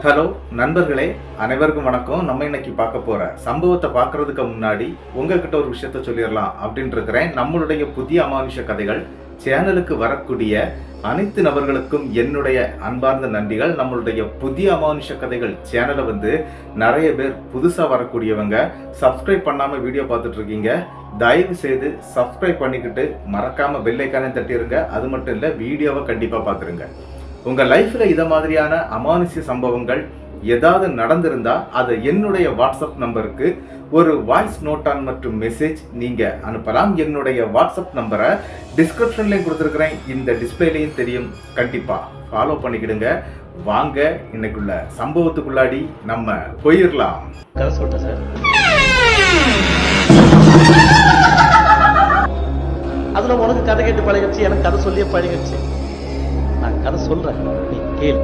Hello நண்பர்களே, அனைவருக்கும் வணக்கம். நம்ம இன்னைக்கு பார்க்க போற சம்பவத்தை பார்க்கறதுக்கு முன்னாடி உங்ககிட்ட ஒரு விஷயத்த சொல்லிடலாம் அப்படின்னு இருக்கிறேன். நம்மளுடைய புதிய அமானுஷ கதைகள் சேனலுக்கு வரக்கூடிய அனைத்து நபர்களுக்கும் என்னுடைய அன்பார்ந்த நன்றிகள். நம்மளுடைய புதிய அமானுஷ கதைகள் சேனலை நிறைய பேர் புதுசா வரக்கூடியவங்க சப்ஸ்கிரைப் பண்ணாம வீடியோ பார்த்துட்டு இருக்கீங்க. தயவு செய்து சப்ஸ்கிரைப் பண்ணிக்கிட்டு மறக்காம பெல் ஐக்கானே தட்டிருங்க. அது மட்டும் இல்ல, வீடியோவை கண்டிப்பா பார்த்துருங்க. உங்க லைஃப்ல இத மாதிரியான அமானுஷ்ய சம்பவங்கள் ஏதாவது நடந்திருந்தா அதை என்னுடைய வாட்ஸ்அப் நம்பருக்கு ஒரு வாய்ஸ் நோட்டான் மற்றும் மெசேஜ் நீங்க அனுப்பலாம். என்னுடைய வாட்ஸ்அப் நம்பரை டிஸ்கிரிப்ஷன்லயும் கொடுத்துருக்கிறேன், இந்த டிஸ்பிளேலையும் தெரியும். கண்டிப்பா ஃபாலோ பண்ணிக்கிடுங்க. வாங்க இன்னைக்குள்ள சம்பவத்துக்குள்ளாடி நம்ம போயிடலாம். கதை சொல்லிட்டேன் சார். அதுல உனக்கு கதை கேட்டு பழகிடுச்சு, எனக்கு கதை சொல்லியே பழகிடுச்சு. நான் கதை சொல்றேன், நீ கேளு.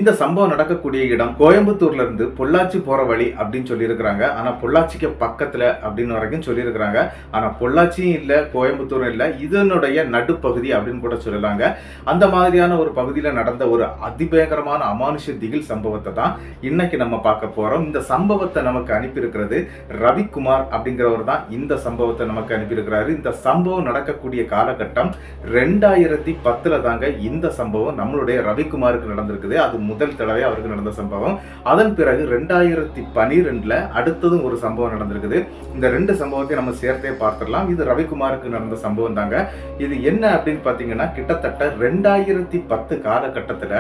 இந்த சம்பவம் நடக்கக்கூடிய இடம் கோயம்புத்தூர்ல இருந்து பொள்ளாச்சி போற வழி அப்படின்னு சொல்லியிருக்கிறாங்க. ஆனா பொள்ளாச்சிக்கு பக்கத்துல அப்படின்னு வரைக்கும் சொல்லியிருக்கிறாங்க. ஆனா பொள்ளாச்சியும் இல்ல, கோயம்புத்தூரும் இல்ல, இதனுடைய நடுப்பகுதி அப்படின்னு கூட சொல்லலாங்க. அந்த மாதிரியான ஒரு பகுதியில நடந்த ஒரு அதிபயங்கரமான அமானுஷ திகில் சம்பவத்தை தான் இன்னைக்கு நம்ம பார்க்க போறோம். இந்த சம்பவத்தை நமக்கு அனுப்பியிருக்கிறது ரவிக்குமார் அப்படிங்கிறவர் தான் இந்த சம்பவத்தை நமக்கு அனுப்பியிருக்கிறாரு. இந்த சம்பவம் நடக்கக்கூடிய காலகட்டம் 2010 தாங்க இந்த சம்பவம் நம்மளுடைய ரவிக்குமாருக்கு நடந்திருக்குது. அது முதல் தடவை அவருக்கு நடந்த சம்பவம். அதன் பிறகு 2012 அடுத்ததும் ஒரு சம்பவம் நடந்திருக்குது. இந்த ரெண்டு சம்பவத்தை நம்ம சேர்த்தே பார்த்துடலாம். இது ரவிக்குமாருக்கு நடந்த சம்பவம் தாங்க. இது என்ன அப்படின்னு பாத்தீங்கன்னா, கிட்டத்தட்ட 2010 காலகட்டத்துல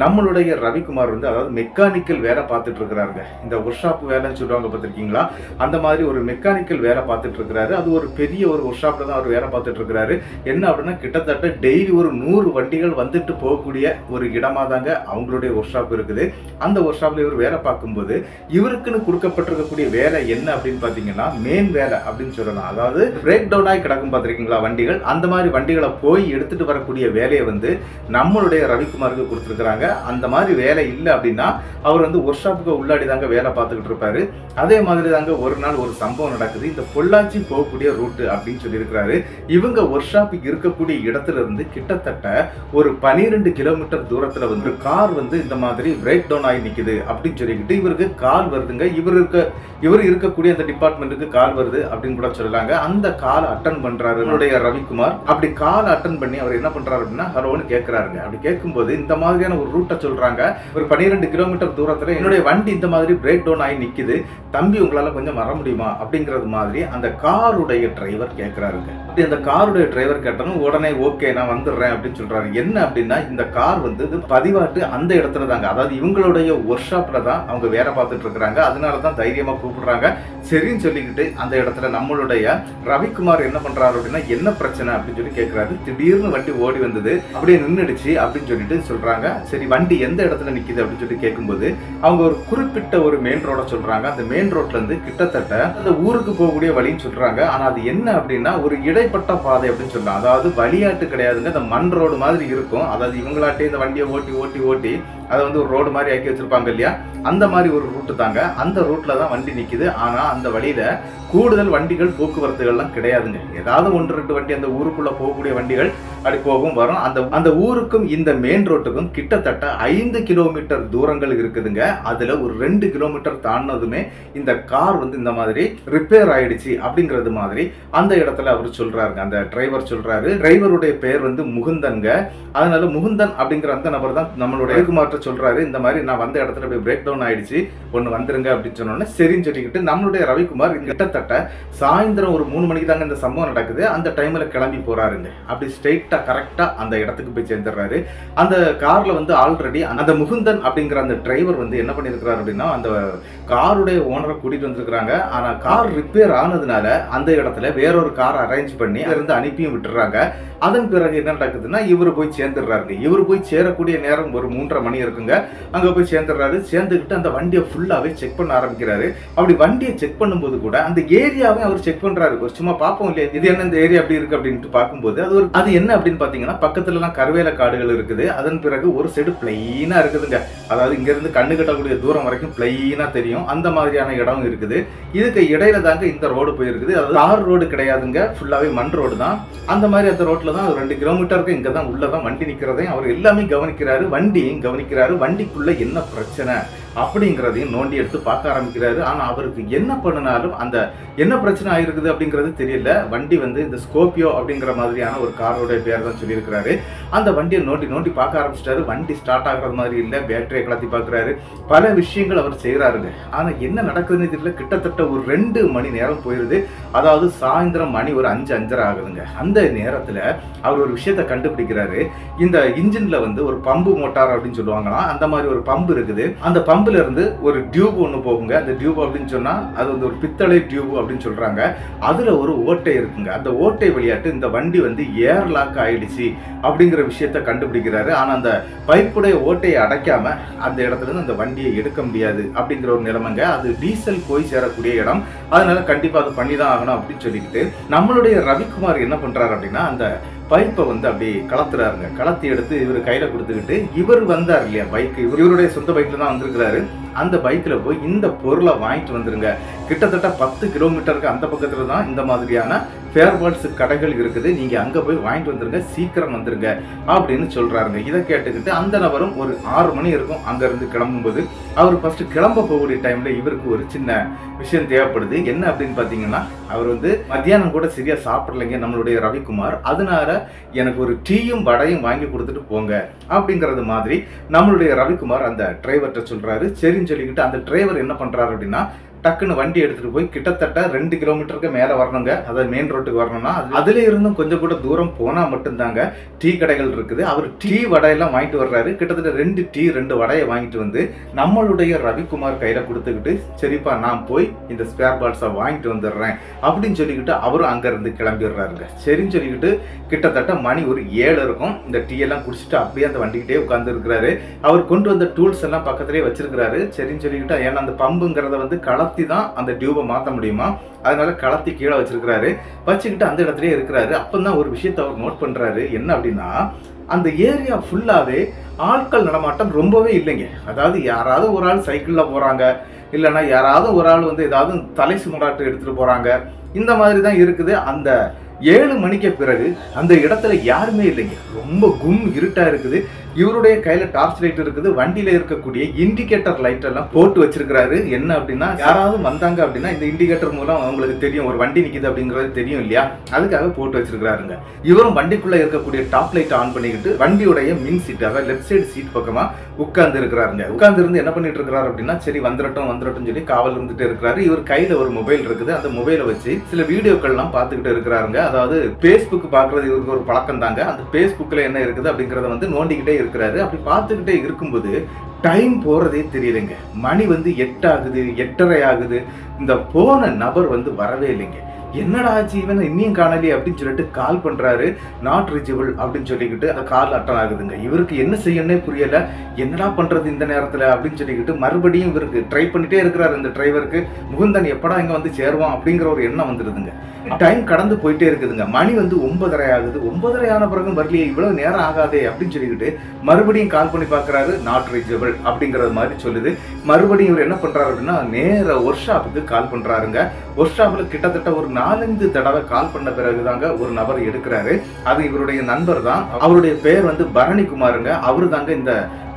நம்மளுடைய ரவிக்குமார் அதாவது மெக்கானிக்கல் வேலை பார்த்துட்டு இருக்கிறாருங்க. இந்த ஒர்க் ஷாப் வேலைன்னு சொல்லுவாங்க பார்த்திருக்கீங்களா, அந்த மாதிரி ஒரு மெக்கானிக்கல் வேலை பார்த்துட்டு இருக்கிறாரு. அது ஒரு பெரிய ஒரு ஒர்க் ஷாப்ல தான் அவர் வேலை பார்த்துட்டு இருக்கிறாரு. என்ன அப்படின்னா, கிட்டத்தட்ட டெய்லி ஒரு 100 வண்டிகள் வந்துட்டு போகக்கூடிய ஒரு இடமா தாங்க அவங்களுடைய ஒர்க் ஷாப் இருக்குது. அந்த ஒர்க் ஷாப்ல இவர் வேலை பார்க்கும்போது இவருக்குன்னு கொடுக்கப்பட்டிருக்கக்கூடிய வேலை என்ன அப்படின்னு பாத்தீங்கன்னா, மெயின் வேலை அப்படின்னு சொல்லலாம். அதாவது பிரேக் டவுன் ஆகி கிடக்கும் பார்த்திருக்கீங்களா வண்டிகள், அந்த மாதிரி வண்டிகளை போய் எடுத்துட்டு வரக்கூடிய வேலையை நம்மளுடைய ரவிக்குமாருக்கு கொடுத்துருக்காங்க. அந்த மாதிரி வேலை இல்லை அப்படின்னா அவர் ஒர்க் ஷாப்புக்கு உள்ளாடி தாங்க வேலை பார்த்துக்கிட்டு இருப்பாரு. அதே மாதிரி தாங்க ஒரு நாள் ஒரு சம்பவம் நடக்குது. இந்த பொள்ளாச்சி போகக்கூடிய ரூட் அப்படின்னு சொல்லி இருக்கிறாரு. இவங்க ஒர்க் ஷாப்புக்கு இருக்கக்கூடிய இடத்துல இருந்து கிட்டத்தட்ட ஒரு 12 கிலோமீட்டர் தூரத்துல கார் இந்த மாதிரி பிரேக் டவுன் ஆகி நிக்குது அப்படின்னு சொல்லிக்கிட்டு இவருக்கு கால் வருதுங்க. இவர் இருக்கக்கூடிய அந்த டிபார்ட்மெண்ட்டுக்கு கால் வருது அப்படின்னு கூட சொல்லலாங்க. அந்த கால் அட்டன் பண்றாரு என்னுடைய ரவிக்குமார். அப்படி கால் அட்டன் பண்ணி அவர் என்ன பண்றாரு அப்படின்னா, ஹலோன்னு கேட்கிறாருங்க. அப்படி கேட்கும்போது இந்த மாதிரியான ஒரு ரூட்டை சொல்றாங்க. ஒரு 12 கிலோமீட்டர் தூரத்துல என்னுடைய வண்டி இந்த மாதிரி பிரேக் டவுன் ஆகி நிக்குது, தம்பி உங்களால கொஞ்சம் வர முடியுமா அப்படிங்கிறது மாதிரி அந்த காருடைய டிரைவர் கேட்கிறாருங்க. அப்படி அந்த காருடைய டிரைவர் கேட்டனும் உடனே ஓகே நான் வந்துடுறேன் அப்படின்னு சொல்றாரு. என்ன அப்படின்னா, இந்த கார் பதிவாட்டு அந்த இடத்துல தாங்க, அதாவது இவங்களுடைய ஒர்க் ஷாப்ல தான் அவங்க வேலை பார்த்துட்டு இருக்கிறாங்க. அதனாலதான் தைரியமா கூப்பிடுறாங்க. சரின்னு சொல்லிக்கிட்டு அந்த இடத்துல நம்மளுடைய ரவிக்குமார் என்ன பண்றாரு அப்படின்னா, என்ன பிரச்சனை அப்படின்னு சொல்லி கேட்கிறாரு. திடீர்னு வண்டி ஓடி வந்தது, அப்படியே நின்றுடுச்சு அப்படின்னு சொல்லிட்டு சொல்றாங்க. சரி வண்டி எந்த இடத்துல நிக்குது அப்படின்னு சொல்லி கேட்கும்போது அவங்க ஒரு குறிப்பிட்ட ஒரு மெயின் ரோட சொல்றாங்க. அந்த மெயின் ரோட்ல இருந்து கிட்டத்தட்ட அந்த ஊருக்கு போகக்கூடிய வழின்னு சொல்றாங்க. ஆனா அது என்ன அப்படின்னா, ஒரு இடைப்பட்ட பாதை அப்படின்னு சொல்லலாம். அதாவது வழியாட்டு கிடையாதுங்க, அந்த மண் ரோடு மாதிரி இருக்கும். அதாவது இவங்களாட்டே இந்த வண்டியை ஓட்டி ஓட்டி ஓட்டி அதை ஒரு ரோடு மாதிரி ஆக்கி வச்சிருப்பாங்க இல்லையா, அந்த மாதிரி ஒரு ரூட்டு தாங்க. அந்த ரூட்ல தான் வண்டி நிக்குது. ஆனா அந்த வழியில கூடுதல் வண்டிகள் போக்குவரத்துகள்லாம் கிடையாதுங்க. ஏதாவது 1-2 வண்டி அந்த ஊருக்குள்ள போகக்கூடிய வண்டிகள் அப்படி போகும் வரும். அந்த ஊருக்கும் இந்த மெயின் ரோட்டுக்கும் கிட்டத்தட்ட 5 கிலோமீட்டர் தூரங்கள் இருக்குதுங்க. அதுல ஒரு 2 கிலோமீட்டர் தாண்டினதுமே இந்த கார் இந்த மாதிரி ரிப்பேர் ஆயிடுச்சு அப்படிங்கிறது மாதிரி அந்த இடத்துல அவர் சொல்றாருங்க. அந்த டிரைவர் சொல்றாரு. டிரைவருடைய பெயர் முகுந்தன்ங்க. அதனால முகுந்தன் அப்படிங்கிற அந்த நபர் தான் நம்மளுடைய ரவிக்குமார்ட்ட சொல்றாரு. இந்த மாதிரி நான் வந்த இடத்துல போய் பிரேக் டவுன் ஆயிடுச்சு, ஒன்னு வந்துருங்க அப்படின்னு சொன்னோன்னே சரின்னு சொல்லிக்கிட்டு நம்மளுடைய ரவிக்குமார் கிட்டத்தட்ட சாயந்தரம் ஒரு 3 மணிக்கு தாங்க இந்த சம்பவம் நடக்குது. அந்த டைம்ல கிளம்பி போறாருங்க. அப்படி ஸ்ட்ரெயிட்டா கரெக்டா அந்த இடத்துக்கு போய் சேர்ந்துடுறாரு. அந்த கார்ல ஆல்ரெடி அந்த முகுந்தன் அப்படிங்கிற அந்த டிரைவர் என்ன பண்ணிருக்கிறாரு அப்படின்னா, அந்த காருடைய ஓனரை கூட்டிட்டு வந்திருக்கிறாங்க. ஆனா கார் ரிப்பேர் ஆனதுனால அந்த இடத்துல வேறொரு கார் அரேஞ்ச் பண்ணி இருந்து அனுப்பியும் விட்டுறாங்க. அதன் பிறகு என்ன நடக்குதுன்னா, இவரு போய் சேர்ந்துடுறாரு. இவரு போய் சேரக்கூடிய நேரம் ஒரு 3:30 மணி இருக்குங்க. அங்க போய் சேர்ந்துடுறாரு. சேர்ந்துக்கிட்டு அந்த வண்டியை ஃபுல்லாவே செக் பண்ண ஆரம்பிக்கிறாரு. அப்படி வண்டியை செக் பண்ணும்போது கூட அந்த ஏரியாவை அவர் செக் பண்றாரு. ஒரு சும்மா பார்ப்போம் இல்லையா, இது என்ன இந்த ஏரியா அப்படி இருக்கு அப்படின்ட்டு பார்க்கும்போது அது என்ன அப்படின்னு பாத்தீங்கன்னா, பக்கத்துல எல்லாம் கருவேல காடுகள் இருக்குது. அதன் பிறகு ஒரு சைடு பிளைனா இருக்குதுங்க. அதாவது இங்க இருந்து கண்ணு கட்டக்கூடிய தூரம் வரைக்கும் பிளைனா தெரியும். அந்த மாதிரியான இடம் இருக்குது. இதுக்கு இடையில தாங்க இந்த ரோடு போயிருக்குது. அதாவது தார் ரோடு கிடையாதுங்க, ஃபுல்லாவே மண் ரோடு தான். அந்த மாதிரி அந்த ரோட்ல தான் 2 கிலோமீட்டருக்கு இங்க தான் உள்ளதான் வண்டி நிக்கிறதையும் அவர் எல்லாமே கவனிக்கிறாரு. வண்டியும் கவனிக்கிறாரு. வண்டிக்குள்ள என்ன பிரச்சனை அப்படிங்கிறதையும் நோண்டி எடுத்து பார்க்க ஆரம்பிக்கிறாரு. ஆனா அவருக்கு என்ன பண்ணினாலும் அந்த என்ன பிரச்சனை ஆயிருக்குது அப்படிங்கிறது தெரியல. வண்டி வந்து இந்த ஸ்கோபியோ அப்படிங்கிற மாதிரியான ஒரு காரோட பேர் தான் சொல்லியிருக்கிறாரு. அந்த வண்டியை நோண்டி பார்க்க ஆரம்பிச்சிட்டாரு. வண்டி ஸ்டார்ட் ஆகுறது மாதிரி இல்லை. பேட்டரியை கலத்தி பார்க்குறாரு. பல விஷயங்கள் அவர் செய்யறாருங்க. ஆனா என்ன நடக்குதுன்னு தெரியல. கிட்டத்தட்ட ஒரு 2 மணி நேரம் போயிருது. அதாவது சாயந்தரம் மணி ஒரு 5-5:30 ஆகுதுங்க. அந்த நேரத்துல அவர் ஒரு விஷயத்த கண்டுபிடிக்கிறாரு. இந்த இன்ஜின்ல வந்து ஒரு பம்பு மோட்டார் அப்படின்னு சொல்லுவாங்களாம். அந்த மாதிரி ஒரு பம்பு இருக்குது. அந்த பம்புல இருந்து ஒரு டியூப் ஒன்று போகுங்க. அந்த டியூப் அப்படின்னு சொன்னா அது வந்து ஒரு பித்தளை டியூப் அப்படின்னு சொல்றாங்க. அதுல ஒரு ஓட்டை இருக்குங்க. அந்த ஓட்டை வழியாட்டு இந்த வண்டி வந்து ஏர் லாக் ஆயிடுச்சு அப்படிங்கிற விஷயத்த கண்டுபிடிக்கிறாரு. ஆனா அந்த பைப்புடைய ஓட்டையை அடைக்காம அந்த இடத்துல இருந்து அந்த வண்டியை எடுக்க முடியாது அப்படிங்கிற ஒரு நிலைமைங்க. அது டீசல் போய் சேரக்கூடிய இடம். அதனால கண்டிப்பா அது பண்ணிதான் ஆகணும் அப்படின்னு சொல்லிக்கிட்டு நம்மளுடைய ரவிக்குமார் என்ன பண்றாரு அப்படின்னா, அந்த பைப்பை வந்து அப்படி கலத்துறாருங்க. கலத்தி எடுத்து இவர் கையில கொடுத்துக்கிட்டு இவர் வந்தார் இல்லையா பைக், இவருடைய சொந்த பைக்ல தான் வந்திருக்கிறாரு. அந்த பைக்ல போய் இந்த பொருளை வாங்கிட்டு வந்துருங்க. கிட்டத்தட்ட 10 கிலோமீட்டருக்கு அந்த பக்கத்துல தான் இந்த மாதிரியான ஃபேர்பால்ஸ் கடைகள் இருக்குது. நீங்க அங்க போய் வாங்கிட்டு வந்துருங்க, சீக்கிரம் வந்துருங்க அப்படின்னு சொல்றாருங்க. இதை கேட்டுக்கிட்டு அந்த நபரும் ஒரு 6 மணி இருக்கும் அங்க இருந்து கிளம்பும்போது. அவர் ஃபர்ஸ்ட் கிளம்ப போகக்கூடிய டைம்ல இவருக்கு ஒரு சின்ன விஷயம் தேவைப்படுது. என்ன அப்படின்னு பாத்தீங்கன்னா, அவர் வந்து மத்தியானம் கூட சரியா சாப்பிடலைங்க நம்மளுடைய ரவிக்குமார். அதனால எனக்கு ஒரு டீயும் வடையும் வாங்கி கொடுத்துட்டு போங்க அப்படிங்கறது மாதிரி நம்மளுடைய ரவிக்குமார் அந்த டிரைவர்கிட்ட சொல்றாரு. சரின்னு சொல்லிக்கிட்டு அந்த டிரைவர் என்ன பண்றாரு அப்படின்னா, டக்குன்னு வண்டி எடுத்துட்டு போய் கிட்டத்தட்ட 2 கிலோமீட்டருக்கு மேல வரணுங்க. அதாவது மெயின் ரோட்டுக்கு வரணும்னா அதுல இருந்தும் கொஞ்சம் கூட தூரம் போனா மட்டும்தாங்க டீ கடைகள் இருக்குது. அவர் டீ வடையெல்லாம் வாங்கிட்டு வர்றாரு. கிட்டத்தட்ட 2 டீ 2 வடையை வாங்கிட்டு வந்து நம்மளுடைய ரவிக்குமார் கையில கொடுத்துக்கிட்டு, சரிப்பா நான் போய் இந்த ஸ்பேர் பார்ட்ஸை வாங்கிட்டு வந்துடுறேன் அப்படின்னு சொல்லிக்கிட்டு அவரும் அங்க இருந்து கிளம்பிடுறாருங்க. சரின்னு சொல்லிக்கிட்டு கிட்டத்தட்ட மணி ஒரு 7 இருக்கும். இந்த டீ எல்லாம் குடிச்சிட்டு அப்படியே அந்த வண்டிக்கிட்டே உட்கார்ந்து இருக்கிறாரு. அவர் கொண்டு வந்த டூல்ஸ் எல்லாம் பக்கத்திலே வச்சிருக்கிறாரு. சரின்னு சொல்லிக்கிட்டு, ஏன்னா அந்த பம்புங்கிறத வந்து கலத்தி தான் அந்த டியூபை மாற்ற முடியுமா, அதனால கலத்தி கீழே வச்சிருக்கிறாரு. வச்சுக்கிட்டு அந்த இடத்துலயே இருக்கிறாரு. அப்பதான் ஒரு விஷயத்தை அவர் நோட் பண்றாரு. என்ன அப்படின்னா, அந்த ஏரியா ஃபுல்லாவே ஆட்கள் நடமாட்டம் ரொம்பவே இல்லைங்க. அதாவது யாராவது ஒரு ஆள் சைக்கிள்ல போறாங்க, இல்லைன்னா யாராவது ஒரு ஆள் வந்து ஏதாவது தலை சுமடாட்டு எடுத்துட்டு போறாங்க. இந்த மாதிரி தான் இருக்குது. அந்த 7 மணிக்கு பிறகு அந்த இடத்துல யாருமே இல்லைங்க. ரொம்ப கும் இருட்டா இருக்குது. இவருடைய கையில டார்ச் லைட் இருக்குது. வண்டியில இருக்கக்கூடிய இண்டிகேட்டர் லைட் எல்லாம் போட்டு வச்சிருக்கிறாரு. என்ன அப்படின்னா, யாராவது வந்தாங்க அப்படின்னா இந்த இண்டிகேட்டர் மூலம் அவங்களுக்கு தெரியும் ஒரு வண்டி நிக்குது அப்படிங்கிறது தெரியும் இல்லையா, அதுக்காக போட்டு வச்சிருக்கிறாருங்க. இவரும் வண்டிக்குள்ள இருக்கக்கூடிய டாப் லைட் ஆன் பண்ணிக்கிட்டு வண்டியுடைய மின் சீட், அதாவது லெஃப்ட் சைடு சீட் பக்கமா உட்கார்ந்து இருக்கிறாருங்க. உட்கார்ந்து இருந்து என்ன பண்ணிட்டு இருக்காரு அப்படின்னா, சரி வந்துடட்டும் சொல்லி காவல் இருந்துட்டு இருக்கிறாரு. இவர் கையில ஒரு மொபைல் இருக்குது. அந்த மொபைலை வச்சு சில வீடியோக்கள் எல்லாம் பார்த்துக்கிட்டு இருக்கிறாருங்க. அதாவது பேஸ்புக் பாக்குறது இவருக்கு ஒரு பழக்கம் தாங்க. அந்த பேஸ்புக்ல என்ன இருக்குது அப்படிங்கறத வந்து நோண்டிக்கிட்டே இருக்கிறாரு. அப்படி பார்த்துக்கிட்டே இருக்கும்போது டைம் போறதே தெரியலைங்க. மணி வந்து 8 ஆகுது, 8:30 ஆகுது. இந்த போன நபர் வந்து வரவே இல்லைங்க. என்னடா ஆச்சு இவன் இன்னும் காணலையே அப்படின்னு சொல்லிட்டு கால் பண்றாரு. நாட் ரீச்சபிள் அப்படின்னு சொல்லிக்கிட்டு அந்த கால் அட்டன் ஆகுதுங்க. இவருக்கு என்ன செய்யணும்னே புரியல. என்னடா பண்றது இந்த நேரத்துல அப்படின்னு சொல்லிக்கிட்டு மறுபடியும் இவருக்கு ட்ரை பண்ணிட்டே இருக்கிறாரு. இந்த டிரைவருக்கு முகுந்தன் எப்படா இங்க வந்து சேருவான் அப்படிங்கிற ஒரு எண்ணம் வந்துருதுங்க. டைம் கடந்து போயிட்டே இருக்குதுங்க. மணி வந்து 9:30 ஆகுது. 9:30 ஆன பிறகு வரலையே, இவ்வளவு நேரம் ஆகாதே அப்படின்னு சொல்லிக்கிட்டு மறுபடியும் கால் பண்ணி பாக்குறாரு. நாட் ரீச்சபிள் அப்படிங்கறது மாதிரி சொல்லுது. மறுபடியும் இவர் என்ன பண்றாரு அப்படின்னா, நேர ஒர்க் ஷாப்புக்கு கால் பண்றாருங்க. ஒர்க் ஷாப்ல கிட்டத்தட்ட ஒரு 4-5 தடவை கால் பண்ண பிறகுதாங்க ஒரு நபர் எடுக்கிறாரு. அது இவருடைய நண்பர் தான். அவருடைய பேர் வந்து பரணிக்குமாருங்க. அவரு தாங்க இந்த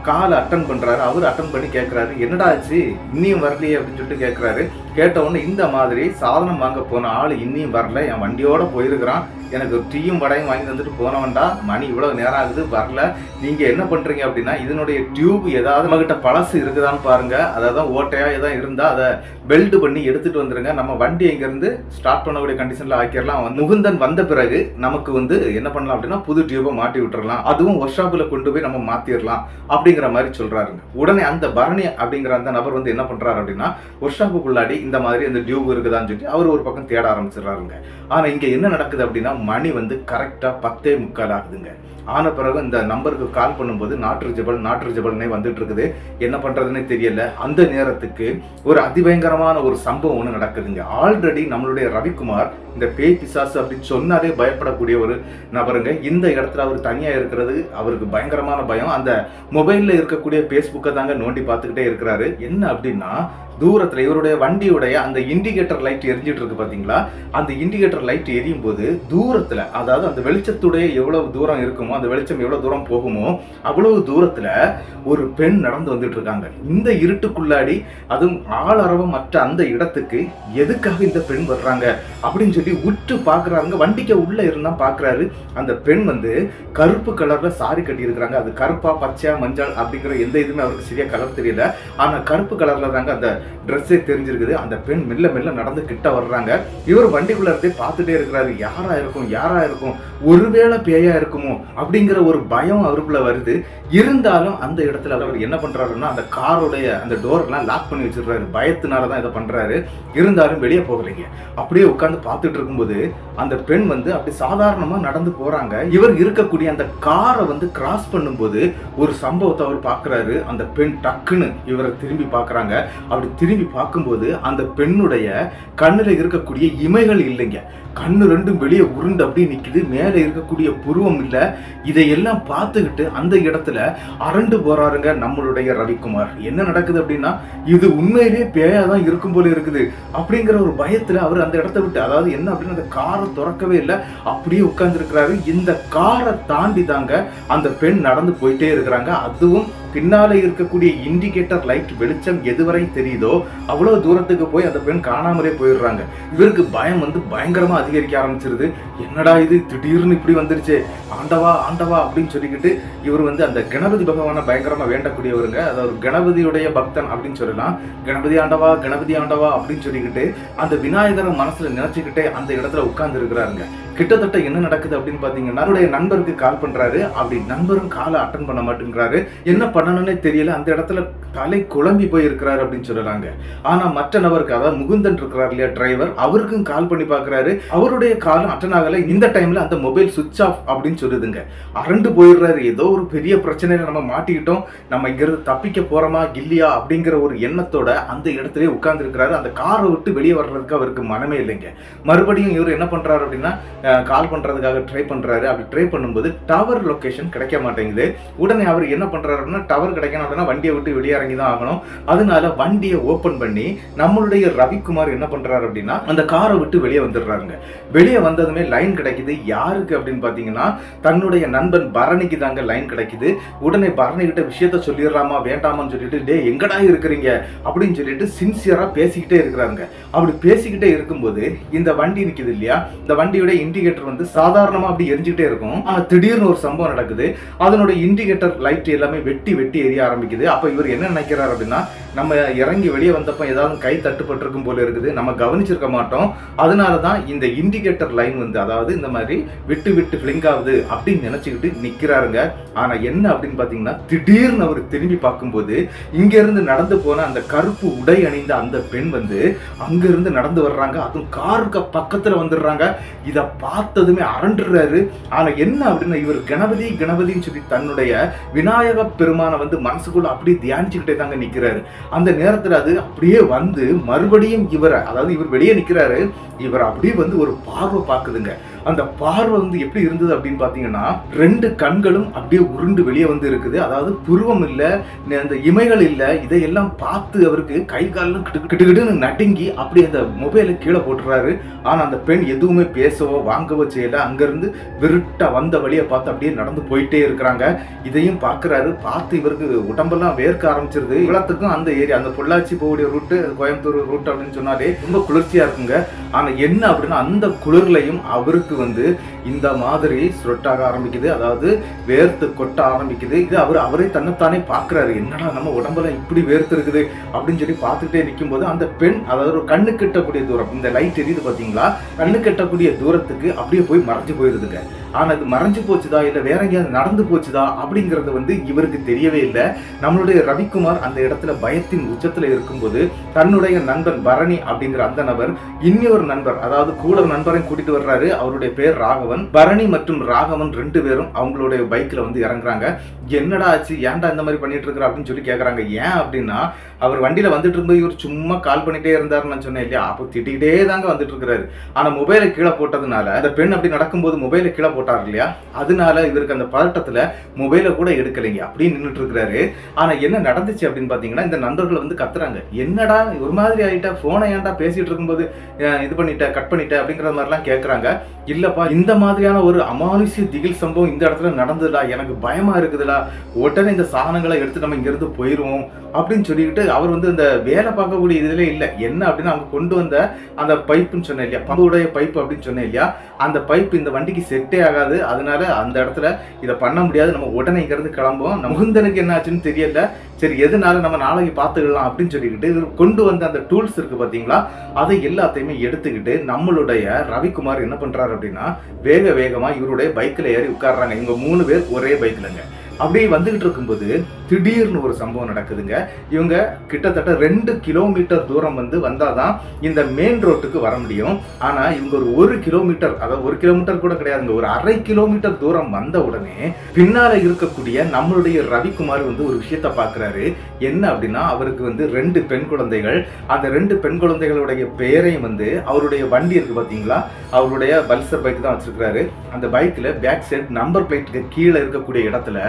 கால் அட்டன் பண்றாரு. அவர் அட்டன் பண்ணி கேட்கிறாரு, என்னடா ஆச்சு இன்னியும் வரலையே அப்படின்னு சொல்லிட்டு கேட்கிறாரு. கேட்ட உடனே இந்த மாதிரி சாதனம் வாங்க போன ஆள் இன்னியும் வரல, என் வண்டியோட போயிருக்கிறான், எனக்கு டீயும் வடையும் வாங்கி வந்துட்டு போனவன்டா, மணி இவ்வளவு நேரம் ஆகுது வரல, நீங்க என்ன பண்றீங்க அப்படின்னா இதனுடைய டியூப் ஏதாவது நம்மகிட்ட பழசு இருக்குதான்னு பாருங்க, அதாவது ஓட்டையா ஏதாவது இருந்தா அதை பெல்ட் பண்ணி எடுத்துட்டு வந்துருங்க, நம்ம வண்டி எங்க இருந்து ஸ்டார்ட் பண்ணக்கூடிய கண்டிஷன்ல ஆக்கிடலாம். முகுந்தன் வந்த பிறகு நமக்கு வந்து என்ன பண்ணலாம் அப்படின்னா புது டியூபை மாட்டி விட்டுறலாம், அதுவும் ஒர்க் ஷாப்ல கொண்டு போய் நம்ம மாத்திரலாம் அப்படிங்கிற மாதிரி சொல்றாருங்க. உடனே அந்த பரணி அப்படிங்கிற அந்த நபர் வந்து என்ன பண்றாரு அப்படின்னா ஒர்க் ஷாப்புக்குள்ளாடி இந்த மாதிரி அந்த டியூப் இருக்குதான்னு சொல்லி அவர் ஒரு பக்கம் தேட ஆரம்பிச்சிடறாருங்க. ஆனா இங்க என்ன நடக்குது அப்படின்னா மணி வந்து கரெக்டா 10:45 ஆகுதுங்க. ஆன பிறகு இந்த நம்பருக்கு கால் பண்ணும்போது நாட் ரிச்சபிள்னே வந்துட்டு இருக்குது. என்ன பண்றதுன்னு தெரியல. அந்த நேரத்துக்கு ஒரு அதிபயங்கரமான ஒரு சம்பவம் ஒன்று நடக்குதுங்க. ஆல்ரெடி நம்மளுடைய ரவிக்குமார் இந்த பேய் பிசாசு அப்படின்னு சொன்னாலே பயப்படக்கூடிய ஒரு நபருங்க. இந்த இடத்துல அவர் தனியா இருக்கிறது அவருக்கு பயங்கரமான பயம். அந்த மொபைல்ல இருக்கக்கூடிய பேஸ்புக்கை தாங்க நோண்டி பார்த்துக்கிட்டே இருக்கிறாரு. என்ன அப்படின்னா, தூரத்துல இவருடைய வண்டியுடைய அந்த இண்டிகேட்டர் லைட் எரிஞ்சிட்டு இருக்கு பாத்தீங்களா, அந்த இண்டிகேட்டர் லைட் எரியும் போது தூரத்துல, அதாவது அந்த வெளிச்சத்துடைய எவ்வளவு தூரம் இருக்குமோ, அந்த வெளிச்சம் எவ்வளவு தூரம் போகுமோ அவ்வளவு தூரத்துல ஒரு பெண் நடந்து வந்துட்டு இருக்காங்க. இந்த இருட்டுக்குள்ளாடி, அதுவும் ஆளரவம் மற்ற அந்த இடத்துக்கு எதுக்காக இந்த பெண் வர்றாங்க அப்படின்னு சொல்லி உற்று பாக்குறாங்க. வண்டிக்கு உள்ள இருந்தா பாக்குறாரு. அந்த பெண் வந்து கருப்பு கலர்ல சாரி கட்டி இருக்கிறாங்க. அது கருப்பா பச்சையா மஞ்சள் அப்படிங்கிற எந்த இதுவுமே அவருக்கு சரியா கலர் தெரியல. ஆனா கருப்பு கலர்ல தாங்க அந்த ட்ரெஸ்ஸே தெரிஞ்சிருக்குது. அந்த பெண் மெல்ல மெல்ல நடந்து கிட்ட வர்றாங்க. இவர் வண்டிக்குள்ள இருந்தே பார்த்துட்டே இருக்கிறாரு. யாரா இருக்கும், ஒருவேளை பேயா இருக்குமோ அப்படிங்கிற ஒரு பயம் அவருக்குள்ள வருது. இருந்தாலும் அந்த இடத்துல அவர் என்ன பண்றாருன்னா, அந்த காரோடைய அந்த டோர் எல்லாம் லாக் பண்ணி வச்சிருக்காரு. பயத்தினாலதான் இதை பண்றாரு. இருந்தாலும் வெளியே போகலைங்க. அப்படியே உட்கார்ந்து பார்த்துட்டு இருக்கும்போது அந்த பெண் வந்து அப்படி சாதாரணமா நடந்து போறாங்க. இவர் இருக்கக்கூடிய அந்த காரை வந்து கிராஸ் பண்ணும்போது ஒரு சம்பவத்தை அவர் பார்க்கிறாரு. அந்த பெண் டக்குன்னு இவரை திரும்பி பார்க்கறாங்க. அப்படி திரும்பி பார்க்கும்போது அந்த பெண்ணுடைய கண்ணுல இருக்கக்கூடிய இமைகள் இல்லைங்க. கண்ணு ரெண்டும் வெளியே உருண்டு அப்படி நிக்குது. மேல இருக்கக்கூடிய புருவம் இல்ல. இதையெல்லாம் பார்த்துக்கிட்டு அந்த இடத்துல அரண்டு போறாருங்க நம்மளுடைய ரவிக்குமார். என்ன நடக்குது அப்படின்னா, இது உண்மையிலேயே பேயாதான் இருக்கும் போல இருக்குது அப்படிங்கிற ஒரு பயத்துல அவர் அந்த இடத்த விட்டு, அதாவது என்ன அப்படின்னா, அந்த காரை திறக்கவே இல்லை, அப்படியே உட்கார்ந்து இருக்கிறாரு. இந்த காரை தாண்டி தாங்க அந்த பெண் நடந்து போயிட்டே இருக்கிறாங்க. அதுவும் பின்னால இருக்கக்கூடிய இண்டிகேட்டர் லைட் வெளிச்சம் எதுவரை தெரியுதோ அவ்வளவு தூரத்துக்கு போய் அந்த பெண் காணாமலே போயிடுறாங்க. இவருக்கு பயம் வந்து பயங்கரமா அதிகரிக்க ஆரம்பிச்சிருது. என்னடா இது திடீர்னு இப்படி வந்துருச்சு, ஆண்டவா ஆண்டவா அப்படின்னு சொல்லிக்கிட்டு இவர் வந்து அந்த கணபதி பகவானை பயங்கரமா வேண்டக்கூடியவருங்க. அதாவது கணபதியுடைய பக்தன் அப்படின்னு சொல்லலாம். கணபதி ஆண்டவா அப்படின்னு சொல்லிக்கிட்டு அந்த விநாயகரை மனசுல நினைச்சுக்கிட்டே அந்த இடத்துல உட்கார்ந்து இருக்கிறாருங்க. கிட்டத்தட்ட என்ன நடக்குது அப்படின்னு பாத்தீங்கன்னா, அவருடைய நண்பருக்கு கால் பண்றாரு. அப்படி நண்பரும் காலை அட்டன் பண்ண மாட்டேங்கிறாரு. என்ன பண்ணணும்னே தெரியல. அந்த இடத்துல தலை குழம்பி போய் இருக்கிறாரு அப்படின்னு சொல்லலாங்க. ஆனா மற்ற நபருக்கு, அதாவது முகுந்தன் இருக்கிறார் இல்லையா டிரைவர், அவருக்கும் கால் பண்ணி பாக்குறாரு. அவருடைய காலும் அட்டன் ஆகல. இந்த டைம்ல அந்த மொபைல் சுவிட்ச் ஆஃப் அப்படின்னு சொல்லுதுங்க. அரண்டு போயிடுறாரு. ஏதோ ஒரு பெரிய பிரச்சனையில நம்ம மாட்டிக்கிட்டோம், நம்ம இங்கிருந்து தப்பிக்க போறோமா இல்லையா அப்படிங்கிற ஒரு எண்ணத்தோட அந்த இடத்துல உட்கார்ந்து இருக்கிறாரு. அந்த காரை விட்டு வெளியே வர்றதுக்கு அவருக்கு மனமே இல்லைங்க. மறுபடியும் இவர் என்ன பண்றாரு அப்படின்னா, கால் பண்றதுக்காக ட்ரை பண்றாரு. அப்படி ட்ரை பண்ணும்போது டவர் லொகேஷன் கிடைக்க மாட்டேங்குது. உடனே அவர் என்ன பண்றாரு அப்படின்னா, டவர் கிடைக்கணும் அப்படின்னா வண்டியை விட்டு வெளியே இறங்கி தான் ஆகணும். அதனால வண்டியை ஓபன் பண்ணி நம்மளுடைய ரவிக்குமார் என்ன பண்றாரு அப்படின்னா, அந்த காரை விட்டு வெளியே வந்துடுறாருங்க. வெளியே வந்ததுமே லைன் கிடைக்குது. யாருக்கு அப்படின்னு பாத்தீங்கன்னா, தன்னுடைய நண்பன் பரணிக்கு தாங்க லைன் கிடைக்குது. உடனே பரணி கிட்ட விஷயத்த சொல்லிடலாமா வேண்டாமான்னு சொல்லிட்டு, டே எங்கடா இருக்கிறீங்க அப்படின்னு சொல்லிட்டு சின்சியரா பேசிக்கிட்டே இருக்கிறாங்க. அப்படி பேசிக்கிட்டே இருக்கும்போது இந்த வண்டி நிக்குது இல்லையா, இந்த வண்டியோட இண்டிகேட்டர் வந்து சாதாரணமா அப்படி எரிஞ்சுக்கிட்டே இருக்கும். ஆனா திடீர்னு ஒரு சம்பவம் நடக்குது. அதனோட இண்டிகேட்டர் லைட் எல்லாமே வெட்டி எரிய ஆரம்பிக்குது. அப்ப இவர் என்ன நினைக்கிறார் அப்படின்னா, நம்ம இறங்கி வெளியே வந்தப்ப ஏதாவது கை தட்டுப்பட்டு இருக்கும் போல இருக்குது, நம்ம கவனிச்சிருக்க மாட்டோம், அதனாலதான் இந்த இண்டிகேட்டர் லைன் வந்து, அதாவது இந்த மாதிரி விட்டு பிளிங்க் ஆகுது அப்படின்னு நினைச்சுக்கிட்டு நிக்கிறாருங்க. ஆனா என்ன அப்படின்னு பாத்தீங்கன்னா, திடீர்னு அவர் திரும்பி பார்க்கும்போது இங்க இருந்து நடந்து போன அந்த கருப்பு உடை அணிந்த அந்த பெண் வந்து அங்க இருந்து நடந்து வர்றாங்க. அதுவும் காருக்கு பக்கத்துல வந்துடுறாங்க. இத பார்த்ததுமே அரண்டுறாரு. ஆனா என்ன அப்படின்னா, இவர் கணபதின்னு சொல்லி தன்னுடைய விநாயக பெருமான வந்து மனசுக்குள்ள அப்படியே தியானிச்சுக்கிட்டே தாங்க நிக்கிறாரு. அந்த நேரத்துல அது அப்படியே வந்து மறுபடியும் இவரை, அதாவது இவர் வெளியே நிக்கிறாரு, இவர் அப்படியே வந்து ஒரு பார்வை பாக்குதுங்க. அந்த பார்வை வந்து எப்படி இருந்தது அப்படின்னு பாத்தீங்கன்னா, ரெண்டு கண்களும் அப்படியே உருண்டு வெளியே வந்து இருக்குது. அதாவது புருவம் இல்ல, அந்த இமைகள் இல்ல. இதையெல்லாம் பார்த்து அவருக்கு கை காலம் கிட்டுக்கிட்டுன்னு நடுங்கி அப்படியே அந்த மொபைலை கீழே போட்டுறாரு. ஆனா அந்த பெண் எதுவுமே பேசவோ வாங்கவோ செய்யல. அங்கிருந்து விருட்டா வந்த வழியை பார்த்து அப்படியே நடந்து போயிட்டே இருக்கிறாங்க. இதையும் பார்க்கிறாரு. பார்த்து இவருக்கு உடம்பெல்லாம் வேர்க்க ஆரம்பிச்சிருது. இவ்வளத்துக்கும் அந்த ஏரியா, அந்த பொள்ளாச்சி போகக்கூடிய ரூட்டு, கோயம்புத்தூர் ரூட் அப்படின்னு சொன்னாலே ரொம்ப குளிர்ச்சியா இருக்குங்க. ஆனா என்ன அப்படின்னா, அந்த குளிர்லையும் அவருக்கு வந்து இந்த மாதிரி சுரட்டாக ஆரம்பிக்குது. அதாவது வேர்த்து கொட்ட ஆரம்பிக்குது. இது அவரே தன்னைத்தானே பார்க்கிறாரு. என்னடா நம்ம உடம்புல இப்படி வேர்த்து இருக்குது அப்படின்னு சொல்லி பார்த்துட்டே நிற்கும் போது அந்த பெண், அதாவது ஒரு கண்ணு கெட்டக்கூடிய தூரம், இந்த லைட் எரியுது பாத்தீங்களா, கண்ணு கெட்டக்கூடிய தூரத்துக்கு அப்படியே போய் மறைஞ்சு போயிருதுங்க. ஆனா இது மறைஞ்சு போச்சுதா இல்ல வேற எங்கேயாவது நடந்து போச்சுதா அப்படிங்கிறது வந்து இவருக்கு தெரியவே இல்லை. நம்மளுடைய ரவிக்குமார் அந்த இடத்துல பயத்தின் உச்சத்துல இருக்கும்போது தன்னுடைய நண்பன் பரணி அப்படிங்கிற அந்த நபர் இன்னொரு நண்பர், அதாவது கூட நண்பரை கூட்டிட்டு வர்றாரு. அவருடைய அவருடைய பேர் ராகவன். பரணி மற்றும் ராகவன் 2 பேரும் அவங்களுடைய பைக்ல வந்து இறங்குறாங்க. என்னடா ஆச்சு, ஏன்டா இந்த மாதிரி பண்ணிட்டு இருக்கிற அப்படின்னு சொல்லி கேக்குறாங்க. ஏன் அப்படின்னா, அவர் வண்டியில வந்துட்டு இருக்கும்போது இவர் சும்மா கால் பண்ணிட்டே இருந்தாருன்னு நான் சொன்னேன் இல்லையா, அப்போ திட்டிகிட்டே தாங்க வந்துட்டு இருக்கிறாரு. ஆனா மொபைலை கீழே போட்டதுனால, அந்த பெண் அப்படி நடக்கும்போது மொபைலை கீழே போட்டார் இல்லையா, அதனால இவருக்கு அந்த பதட்டத்துல மொபைலை கூட எடுக்கலைங்க, அப்படியே நின்றுட்டு இருக்கிறாரு. ஆனா என்ன நடந்துச்சு அப்படின்னு பாத்தீங்கன்னா, இந்த நண்பர்கள் வந்து கத்துறாங்க, என்னடா ஒரு மாதிரி ஆயிட்டா, போனை ஏன்டா பேசிட்டு இருக்கும்போது இது பண்ணிட்ட, கட் பண்ணிட்ட அப்படிங்கிற மாதிரிலாம் கேட்கறாங்க. இல்லப்பா, இந்த மாதிரியான ஒரு அமானுஷ்ய திகில் சம்பவம் இந்த இடத்துல நடந்ததுடா, எனக்கு பயமா இருக்குதுடா, உடனே இந்த சாதனங்களை எடுத்து நம்ம இங்கிருந்து போயிருவோம் அப்படின்னு சொல்லிக்கிட்டு அவர் வந்து அந்த வேலை பார்க்கக்கூடிய இதுல இல்ல. என்ன அப்படின்னா, அவங்க கொண்டு வந்த அந்த பைப்புன்னு சொன்னேன் இல்லையா, பம்புடைய பைப் அப்படின்னு சொன்னேன் இல்லையா, அந்த பைப் இந்த வண்டிக்கு செட்டே ஆகாது, அதனால அந்த இடத்துல இதை பண்ண முடியாது, நம்ம உடனே இங்கிருந்து கிளம்புவோம், முகுந்தனுக்கு என்ன ஆச்சுன்னு தெரியல, சரி எதுனால நம்ம நாளைக்கு பார்த்துக்கலாம் அப்படின்னு சொல்லிக்கிட்டு இவர் கொண்டு வந்த அந்த டூல்ஸ் இருக்கு பாத்தீங்களா, அதை எல்லாத்தையுமே எடுத்துக்கிட்டு நம்மளுடைய ரவிக்குமார் என்ன பண்றாரு அப்படின்னா, வேக வேகமா இவருடைய பைக்ல ஏறி உட்கார்றாங்க. இவங்க 3 பேர் ஒரே பைக்லங்க. அப்படியே வந்துகிட்டு இருக்கும்போது திடீர்னு ஒரு சம்பவம் நடக்குதுங்க. இவங்க கிட்டத்தட்ட 2 கிலோமீட்டர் தூரம் வந்து வந்தாதான் இந்த மெயின் ரோட்டுக்கு வர முடியும். ஆனா இவங்க ஒரு 1 கிலோமீட்டர், அதாவது 1 கிலோமீட்டர் கூட கிடையாதுங்க, ஒரு அரை கிலோமீட்டர் தூரம் வந்த உடனே பின்னால இருக்கக்கூடிய நம்மளுடைய ரவிக்குமார் வந்து ஒரு விஷயத்த பாக்குறாரு. என்ன அப்படின்னா, அவருக்கு வந்து 2 பெண் குழந்தைகள். அந்த 2 பெண் குழந்தைகளுடைய பெயரையும் வந்து அவருடைய வண்டி இருக்கு பாத்தீங்களா, அவருடைய பல்சர் பைக் தான் வச்சிருக்காரு. அந்த பைக்ல பேக் சைடு நம்பர் பிளேட்டுக்கு கீழே இருக்கக்கூடிய இடத்துல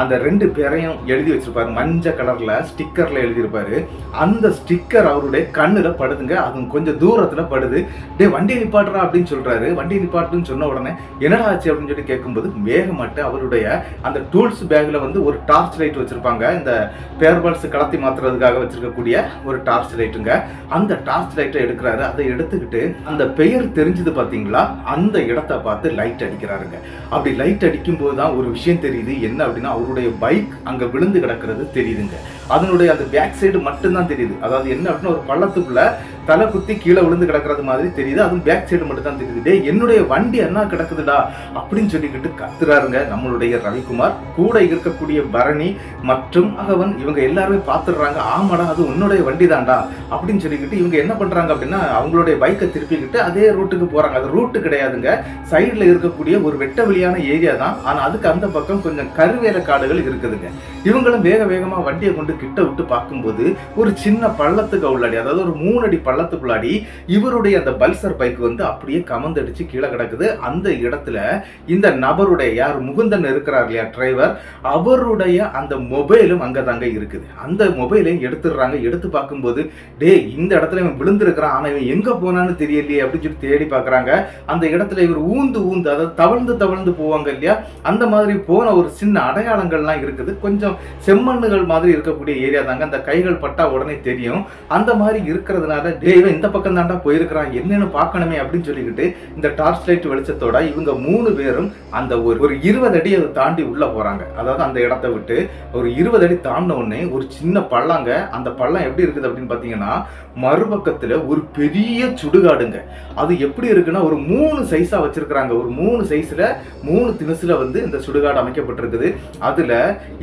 அந்த 2 பேரையும் எழுதி வச்சிருப்பாரு. மஞ்சள் கலர்ல ஸ்டிக்கர்ல எழுதியிருப்பாரு. அந்த ஸ்டிக்கர் அவருடைய கண்ணுல படுதுங்க. அது கொஞ்சம் தூரத்துல படுது. டே வண்டி நிப்பாட்டுறா அப்படின்னு சொல்றாரு. வண்டி நிப்பாட்டுன்னு சொன்ன உடனே என்னடா ஆச்சு அப்படின்னு சொல்லி கேட்கும்போது, வேகமாட்டு அவருடைய அந்த டூல்ஸ் பேக்ல வந்து ஒரு டார்ச் லைட் வச்சிருப்பாங்க. இந்த பேர்பால்ஸ் கடத்தி மாத்துறதுக்காக வச்சிருக்கக்கூடிய ஒரு டார்ச் லைட்டுங்க. அந்த டார்ச் லைட்டை எடுக்கிறாரு. அதை எடுத்துக்கிட்டு அந்த பெயர் தெரிஞ்சது பாத்தீங்களா, அந்த இடத்தை பார்த்து லைட் அடிக்கிறாருங்க. அப்படி லைட் அடிக்கும் போதுதான் ஒரு விஷயம் தெரியுது. என்ன அப்படின்னா, அவருடைய பைக் அங்க விழுந்து கிடக்கிறது தெரியுதுங்க. அதனுடைய அந்த பேக் சைடு மட்டும்தான் தெரியுது. அதாவது என்ன அப்படின்னா, ஒரு பள்ளத்துக்குள்ள தலை குத்தி கீழே விழுந்து கிடக்கிறது மாதிரி தெரியுது. அதுவும் பேக் சைடு மட்டும் தான் தெரியுது. டே என்னுடைய வண்டி என்ன கிடக்குதுடா அப்படின்னு சொல்லிக்கிட்டு கத்துறாருங்க நம்மளுடைய ரவிக்குமார். கூட இருக்கக்கூடிய பரணி மற்றும் ராகவன் இவங்க எல்லாருமே பாத்துடுறாங்க. ஆமாடா, அது உன்னுடைய வண்டி தான்டா அப்படின்னு சொல்லிக்கிட்டு இவங்க என்ன பண்றாங்க அப்படின்னா, அவங்களுடைய பைக்கை திருப்பிக்கிட்டு அதே ரூட்டுக்கு போறாங்க. அது ரூட்டு கிடையாதுங்க, சைடுல இருக்கக்கூடிய ஒரு வெட்ட வெளியான ஏரியா தான். ஆனா அதுக்கு அந்த பக்கம் கொஞ்சம் கருவேல காடுகள் இருக்குதுங்க. இவங்களும் வேக வேகமா வண்டியை கொண்டு கிட்ட விட்டு பார்க்கும்போது ஒரு சின்ன பள்ளத்துக்கு உள்ளாடி, அதாவது ஒரு 3 அடி பள்ளத்துக்குள்ளாடி இவருடைய அந்த பல்சர் பைக் வந்து அப்படியே கமந்தடிச்சு கீழே கிடக்குது. அந்த இடத்துல இந்த நபருடைய, யார் முகுந்தன் இருக்கிறார் இல்லையா டிரைவர், அவருடைய அந்த மொபைலும் அங்க தாங்க இருக்குது. அந்த மொபைலையும் எடுத்துடுறாங்க. எடுத்து பார்க்கும்போது, டே இந்த இடத்துல இவன் விழுந்திருக்கிறான், ஆனா இவன் எங்க போனான்னு தெரியலையே அப்படின்னு சொல்லி தேடி பார்க்கறாங்க. அந்த இடத்துல இவர் ஊந்து அதாவது தவழ்ந்து போவாங்க இல்லையா, அந்த மாதிரி போன ஒரு சின்ன அடையாளங்கள்லாம் இருக்குது. கொஞ்சம் செம்மண்ணுகள் மாதிரி இருக்கக்கூடிய ஏரியா தாங்க. அந்த கைகள் பட்டா உடனே தெரியும். அந்த மாதிரி இருக்கிறதுனால, டேய் இந்த பக்கம் தாண்டா போயிருக்கிறான், என்னன்னு பார்க்கணுமே அப்படின்னு சொல்லிக்கிட்டு இந்த டார்ச் லைட் வெளிச்சத்தோட இவங்க 3 பேரும் அந்த ஒரு 20 அடி அதை தாண்டி உள்ள போறாங்க. அதாவது அந்த இடத்தை விட்டு ஒரு 20 அடி தாண்டின உடனே ஒரு சின்ன பள்ளங்க. அந்த பள்ளம் எப்படி இருக்குது அப்படின்னு பாத்தீங்கன்னா, மறுபக்கத்துல ஒரு பெரிய சுடுகாடுங்க. அது எப்படி இருக்குன்னா, ஒரு 3 சைஸா வச்சிருக்கிறாங்க. ஒரு 3 சைஸ்ல 3 திணுசுல வந்து இந்த சுடுகாடு அமைக்கப்பட்டிருக்குது. அதுல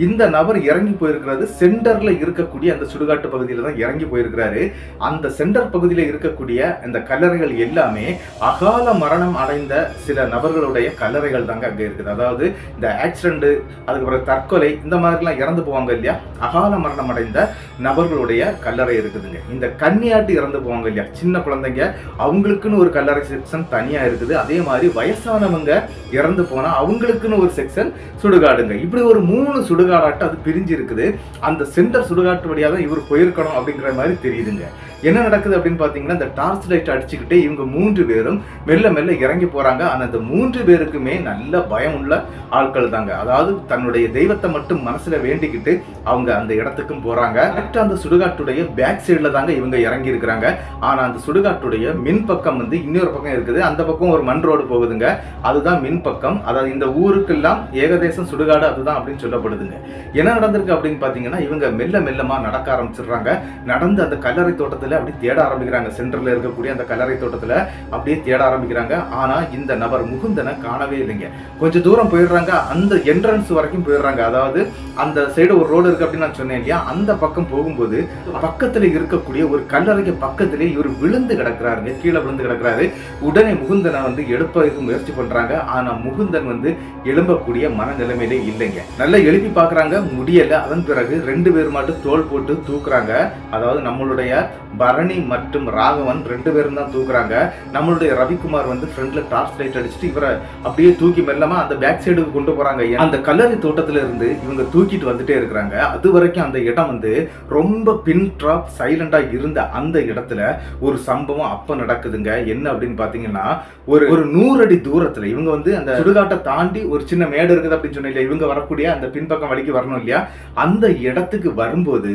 இந்த நபர் இறங்கி போயிருக்கிறது சென்டர்ல இருக்கக்கூடிய அந்த சுடுகாட்டு பகுதியில தான் இறங்கி போயிருக்கிறாரு. அந்த சென்டர் பகுதியில இருக்கக்கூடிய இந்த கல்லறைகள் எல்லாமே அகால மரணம் அடைந்த சில நபர்களுடைய கல்லறைகள் தாங்க அங்க இருக்குது. அதாவது இந்த ஆக்சிடென்ட், அதுக்கப்புறம் தற்கொலை, இந்த மாதிரிலாம் இறந்து போவாங்க இல்லையா, அகால மரணம் அடைந்த நபர்களுடைய கல்லறை இருக்குதுங்க. இந்த கன்னியாட்டி இறந்து போவாங்க இல்லையா, சின்ன குழந்தைங்க, அவங்களுக்குன்னு ஒரு கல்லறை செக்ஷன் தனியா இருக்குது. அதே மாதிரி வயசானவங்க இறந்து போனா அவங்களுக்குன்னு ஒரு செக்ஷன் சுடுகாடுங்க. இப்படி ஒரு 3 சுடுகாடாட்டு அது பிரிஞ்சு இருக்குது. அந்த சென்டர் சுடுகாட்டு வழியாக தான் இவர் போயிருக்கணும் அப்படிங்கிற மாதிரி தெரியுதுங்க. என்ன நடக்குது அப்படின்னு பாத்தீங்கன்னா, இந்த டார்ச் லைட் அடிச்சுக்கிட்டே இவங்க 3 பேரும் மெல்ல மெல்ல இறங்கி போறாங்க. ஆனா அந்த 3 பேருக்குமே நல்ல பயம் உள்ள ஆட்கள் தாங்க. அதாவது தன்னுடைய தெய்வத்தை மட்டும் மனசுல வேண்டிக்கிட்டு அவங்க அந்த இடத்துக்கும் போறாங்க. கரெக்டா அந்த சுடுகாட்டுடைய பேக் சைடுல தாங்க இவங்க இறங்கி இருக்கிறாங்க. ஆனா அந்த சுடுகாட்டுடைய மின் பக்கம் வந்து இன்னொரு பக்கம் இருக்குது. அந்த பக்கம் ஒரு மண் ரோடு போகுதுங்க. அதுதான் மின் பக்கம். அதாவது இந்த ஊருக்கெல்லாம் ஏகதேசம் சுடுகாடு அதுதான் அப்படின்னு சொல்லப்படுதுங்க. என்ன நடந்திருக்கு அப்படின்னு பாத்தீங்கன்னா, இவங்க மெல்ல மெல்லமா நடக்க ஆரம்பிச்சிடுறாங்க. நடந்து அந்த கல்லறை தோட்டத்துல அதுல அப்படி தேட ஆரம்பிக்கிறாங்க. சென்டர்ல இருக்கக்கூடிய அந்த கல்லறை தோட்டத்துல அப்படியே தேட ஆரம்பிக்கிறாங்க. ஆனா இந்த நபர் முகுந்தனை காணவே இல்லைங்க. கொஞ்சம் தூரம் போயிடுறாங்க, அந்த என்ட்ரன்ஸ் வரைக்கும் போயிடுறாங்க. அதாவது அந்த சைடு ஒரு ரோடு இருக்கு அப்படின்னு நான் சொன்னேன் இல்லையா, அந்த பக்கம் போகும்போது பக்கத்துல இருக்கக்கூடிய ஒரு கல்லறைக்கு பக்கத்திலே இவர் விழுந்து கிடக்குறாருங்க, கீழே விழுந்து கிடக்குறாரு. உடனே முகுந்தனை வந்து எழுப்பதுக்கு முயற்சி பண்றாங்க. ஆனா முகுந்தன் வந்து எழும்பக்கூடிய மனநிலைமையிலே இல்லைங்க. நல்லா எழுப்பி பாக்குறாங்க, முடியல. அதன் பிறகு 2 பேர் மட்டும் தோள் போட்டு தூக்குறாங்க. அதாவது நம்மளுடைய பரணி மற்றும் ராகவன் 2 பேரும் தான் தூக்குறாங்க. நம்மளுடைய ரவிக்குமார் வந்து ஃப்ரண்ட்ல டார்ச் லைட் அடிச்சுட்டு இவரை அப்படியே தூக்கி மெல்லமா அந்த பேக் சைடுக்கு கொண்டு போறாங்க. அந்த கல்லறை தோட்டத்துல இருந்து இவங்க தூக்கிட்டு வந்துட்டே இருக்கிறாங்க. அது வரைக்கும் அந்த இடம் வந்து ரொம்ப பின் ட்ராப் சைலண்டா இருந்த அந்த இடத்துல ஒரு சம்பவம் அப்ப நடக்குதுங்க. என்ன அப்படின்னு பாத்தீங்கன்னா, ஒரு 100 அடி தூரத்துல இவங்க வந்து அந்த சுடுகாட்டை தாண்டி ஒரு சின்ன மேடு இருக்குது அப்படின்னு சொன்னீங்க, இவங்க வரக்கூடிய அந்த பின்பக்கம் வழிக்கு வரணும் இல்லையா, அந்த இடத்துக்கு வரும்போது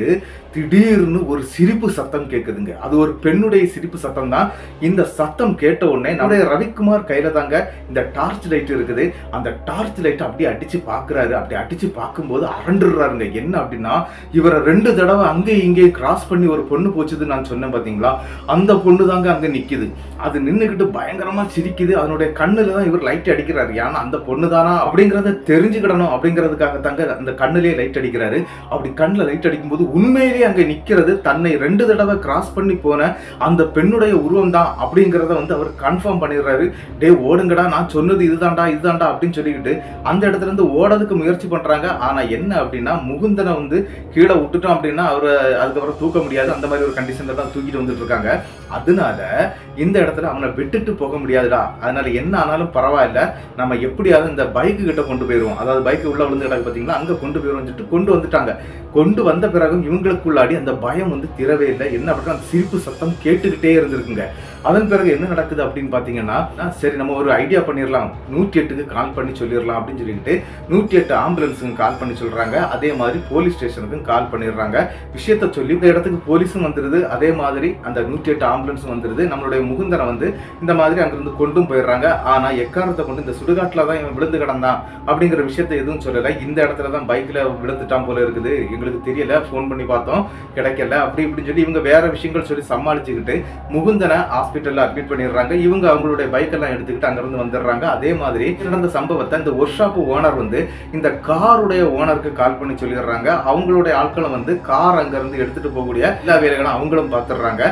திடீர்னு ஒரு சிரிப்பு சத்தம் கேட்குதுங்க. அது ஒரு பெண்ணுடைய சிரிப்பு சத்தம் தான். இந்த சத்தம் கேட்ட உடனே நம்முடைய ரவிக்குமார் கையில தாங்க இந்த டார்ச் லைட் இருக்குது. அந்த டார்ச் லைட் அப்படியே அடிச்சு பாக்குறாரு. அப்படி அடிச்சு பார்க்கும்போது அரண்டுறாருங்க. என்ன அப்படின்னா, இவரை 2 தடவை அங்கே இங்கே கிராஸ் பண்ணி ஒரு பொண்ணு போச்சுது நான் சொன்னேன் பாத்தீங்களா, அந்த பொண்ணு தாங்க அங்க நிக்குது. அது நின்னுக்கிட்டு பயங்கரமா சிரிக்குது. அதனுடைய கண்ணுல தான் இவர் லைட் அடிக்கிறாரு. ஏன்னா அந்த பொண்ணு தானா அப்படிங்கறத தெரிஞ்சுக்கிடணும் அப்படிங்கிறதுக்காக தாங்க அந்த கண்ணுலயே லைட் அடிக்கிறாரு. அப்படி கண்ணுல லைட் அடிக்கும் போது உண்மையிலேயே அங்க நிக்கிறது தன்னை 2 தடவை கிராஸ் பண்ணி போன அந்த பெண்ணுடைய உருவம் தான் அப்படிங்கறத வந்து அவர் கன்ஃபார்ம் பண்ணிடுறாரு. டே ஓடுங்கடா, நான் சொன்னது இதுதான்டா இதுதான்டா அப்படின்னு சொல்லிக்கிட்டு அந்த இடத்துல இருந்து ஓடதுக்கு முயற்சி பண்றாங்க. ஆனா என்ன அப்படின்னா, முகுந்தனை வந்து கீழே விட்டுட்டோம் அப்படின்னா அவரை அதுக்கப்புறம் தூக்க முடியாது. அந்த மாதிரி ஒரு கண்டிஷன்ல தான் தூக்கிட்டு வந்துட்டு இருக்காங்க. அதனால இந்த இடத்துல அவனை விட்டுட்டு போக முடியாதுடா. அதனால என்ன ஆனாலும் பரவாயில்ல, நம்ம எப்படியாவது இந்த பைக்கு கிட்ட கொண்டு போயிருவோம். அதாவது பைக்கு உள்ள விழுந்து கிடக்கு பாத்தீங்களா, அங்க கொண்டு போயிருவோம் சொல்லிட்டு கொண்டு வந்துட்டாங்க. கொண்டு வந்த பிறகும் இவங்களுக்குள்ளாடி அந்த பயம் வந்து திறவே இல்லை. என்ன அப்படின்னா, அந்த சிரிப்பு சத்தம் கேட்டுக்கிட்டே இருந்திருக்குங்க. அதன் பிறகு என்ன நடக்குது அப்படின்னு பாத்தீங்கன்னா, சரி நம்ம ஒரு ஐடியா பண்ணிடலாம், 108க்கு கால் பண்ணி சொல்லிடலாம் அப்படின்னு சொல்லிட்டு 108 ஆம்புலன்ஸுக்கு கால் பண்ணி சொல்றாங்க. அதே மாதிரி போலீஸ் ஸ்டேஷனுக்கும் கால் பண்ணிடுறாங்க. விஷயத்த சொல்லி இந்த இடத்துக்கு போலீஸும் வந்துருது. அதே மாதிரி அந்த 108 ஆம்புலன்ஸும் வந்துருது. நம்மளுடைய முகுந்தனை வந்து இந்த மாதிரி அங்கிருந்து கொண்டும் போயிடுறாங்க. ஆனா எக்காரணத்தை கொண்டு இந்த சுடுகாட்டுல தான் இவன் விழுந்து கிடந்தான் அப்படிங்கிற விஷயத்த எதுவும் சொல்லல. இந்த இடத்துல தான் பைக்ல விழுந்துட்டான் போல இருக்குது, எங்களுக்கு தெரியல, போன் பண்ணி பார்த்தோம் கிடைக்கல அப்படி இப்படின்னு சொல்லி இவங்க வேற விஷயங்கள் சொல்லி சமாளிச்சுக்கிட்டு முகுந்தனை ஹாஸ்பிட்டல்ல அட்மிட் பண்ணிடுறாங்க. இவங்க அவங்களுடைய பைக் எல்லாம் எடுத்துக்கிட்டு அங்கிருந்து வந்துடுறாங்க. அதே மாதிரி நடந்த சம்பவத்தை இந்த ஒர்க் ஷாப் ஓனர் வந்து இந்த காருடைய ஓனருக்கு கால் பண்ணி சொல்லிடுறாங்க. அவங்களுடைய ஆட்களும் வந்து கார் அங்கிருந்து எடுத்துட்டு போகக்கூடிய எல்லா வேலைகளும் அவங்களும் பார்த்துடுறாங்க.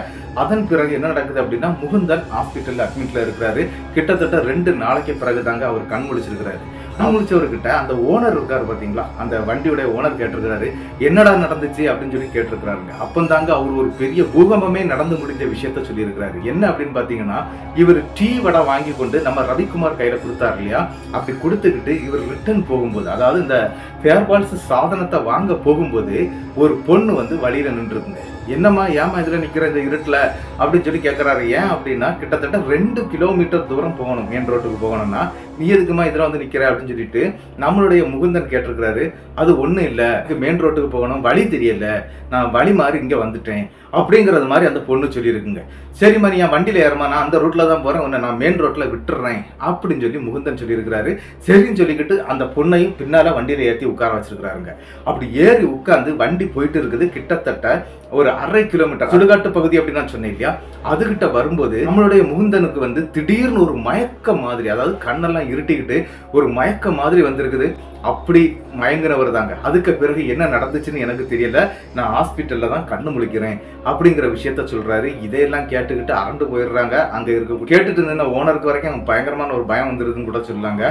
அதன் பிறகு என்ன நடக்குது அப்படின்னா, முகுந்தன் ஹாஸ்பிட்டல்ல அட்மிட்ல இருக்கிறாரு. கிட்டத்தட்ட 2 நாளைக்கு பிறகு தாங்க அவர் கண் முழிச்சிருக்கிறாரு. கண் முழிச்சவர்கிட்ட அந்த ஓனர் இருக்காரு பாத்தீங்களா, அந்த வண்டியுடைய ஓனர் கேட்டிருக்கிறாரு, என்னடா நடந்துச்சு அப்படின்னு சொல்லி கேட்டிருக்கிறாருங்க. அப்பந்தாங்க அவர் ஒரு பெரிய பூகம்பமே நடந்து முடிஞ்ச விஷயத்த சொல்லி இருக்கிறாரு. என்ன அப்படின்னு பாத்தீங்கன்னா, இவர் டீ வடை வாங்கி கொண்டு நம்ம ரவிக்குமார் கையில கொடுத்தாரு இல்லையா, அப்படி கொடுத்துக்கிட்டு இவர் ரிட்டர்ன் போகும்போது, அதாவது இந்த ஃபேர்பால்ஸ் சாதனத்தை வாங்க போகும்போது ஒரு பொண்ணு வந்து வழியில நின்று இருக்குங்க. என்னம்மா ஏமா இதுல நிக்கிற இந்த இருட்டுல அப்படின்னு சொல்லி கேட்கறாரு. ஏன் அப்படின்னா, கிட்டத்தட்ட 2 கிலோமீட்டர் தூரம் போகணும், மெயின் ரோட்டுக்கு போகணும்னா, நீ எதுக்குமா இதுல வந்து நிக்கிற அப்படின்னு சொல்லிட்டு நம்மளுடைய முகுந்தன் கேட்டிருக்கிறாரு. அது ஒண்ணும் இல்ல, மெயின் ரோட்டுக்கு போகணும், வழி தெரியல, நான் வழி மாறி இங்க வந்துட்டேன் அப்படிங்கறது மாதிரி அந்த பொண்ணு சொல்லி இருக்குங்க. சரிம்மா நீ என் வண்டியில ஏறுமா, நான் அந்த ரூட்ல தான் போறேன், உன்னை நான் மெயின் ரோட்ல விட்டுறேன் அப்படின்னு சொல்லி முகுந்தன் சொல்லி இருக்கிறாரு. சரின்னு சொல்லிக்கிட்டு அந்த பொண்ணையும் பின்னால வண்டியில ஏற்றி உட்கார வச்சிருக்கிறாருங்க. அப்படி ஏறி உட்கார்ந்து வண்டி போயிட்டு இருக்குது. கிட்டத்தட்ட ஒரு 1/2 கிலோமீட்டர் சுடுகாட்டு பகுதி அப்படின்னு நான் சொன்னேன் இல்லையா, அதுகிட்ட வரும்போது நம்மளுடைய முகுந்தனுக்கு வந்து திடீர்னு ஒரு மயக்க மாதிரி, அதாவது கண்ணெல்லாம் இருட்டிக்கிட்டு ஒரு மயக்க மாதிரி வந்திருக்குது. அப்படி மயங்குறவர் தாங்க. அதுக்கு பிறகு என்ன நடந்துச்சுன்னு எனக்கு தெரியல, நான் ஹாஸ்பிட்டல்ல தான் கண்ணு முழிக்கிறேன் அப்படிங்கிற விஷயத்த சொல்றாரு. இதையெல்லாம் கேட்டுக்கிட்டு அரண்டு போயிடுறாங்க. அங்க இருக்க கேட்டுட்டு நின்ன ஓனருக்கு வரைக்கும் பயங்கரமான ஒரு பயம் வந்துருதுன்னு கூட சொல்லாங்க.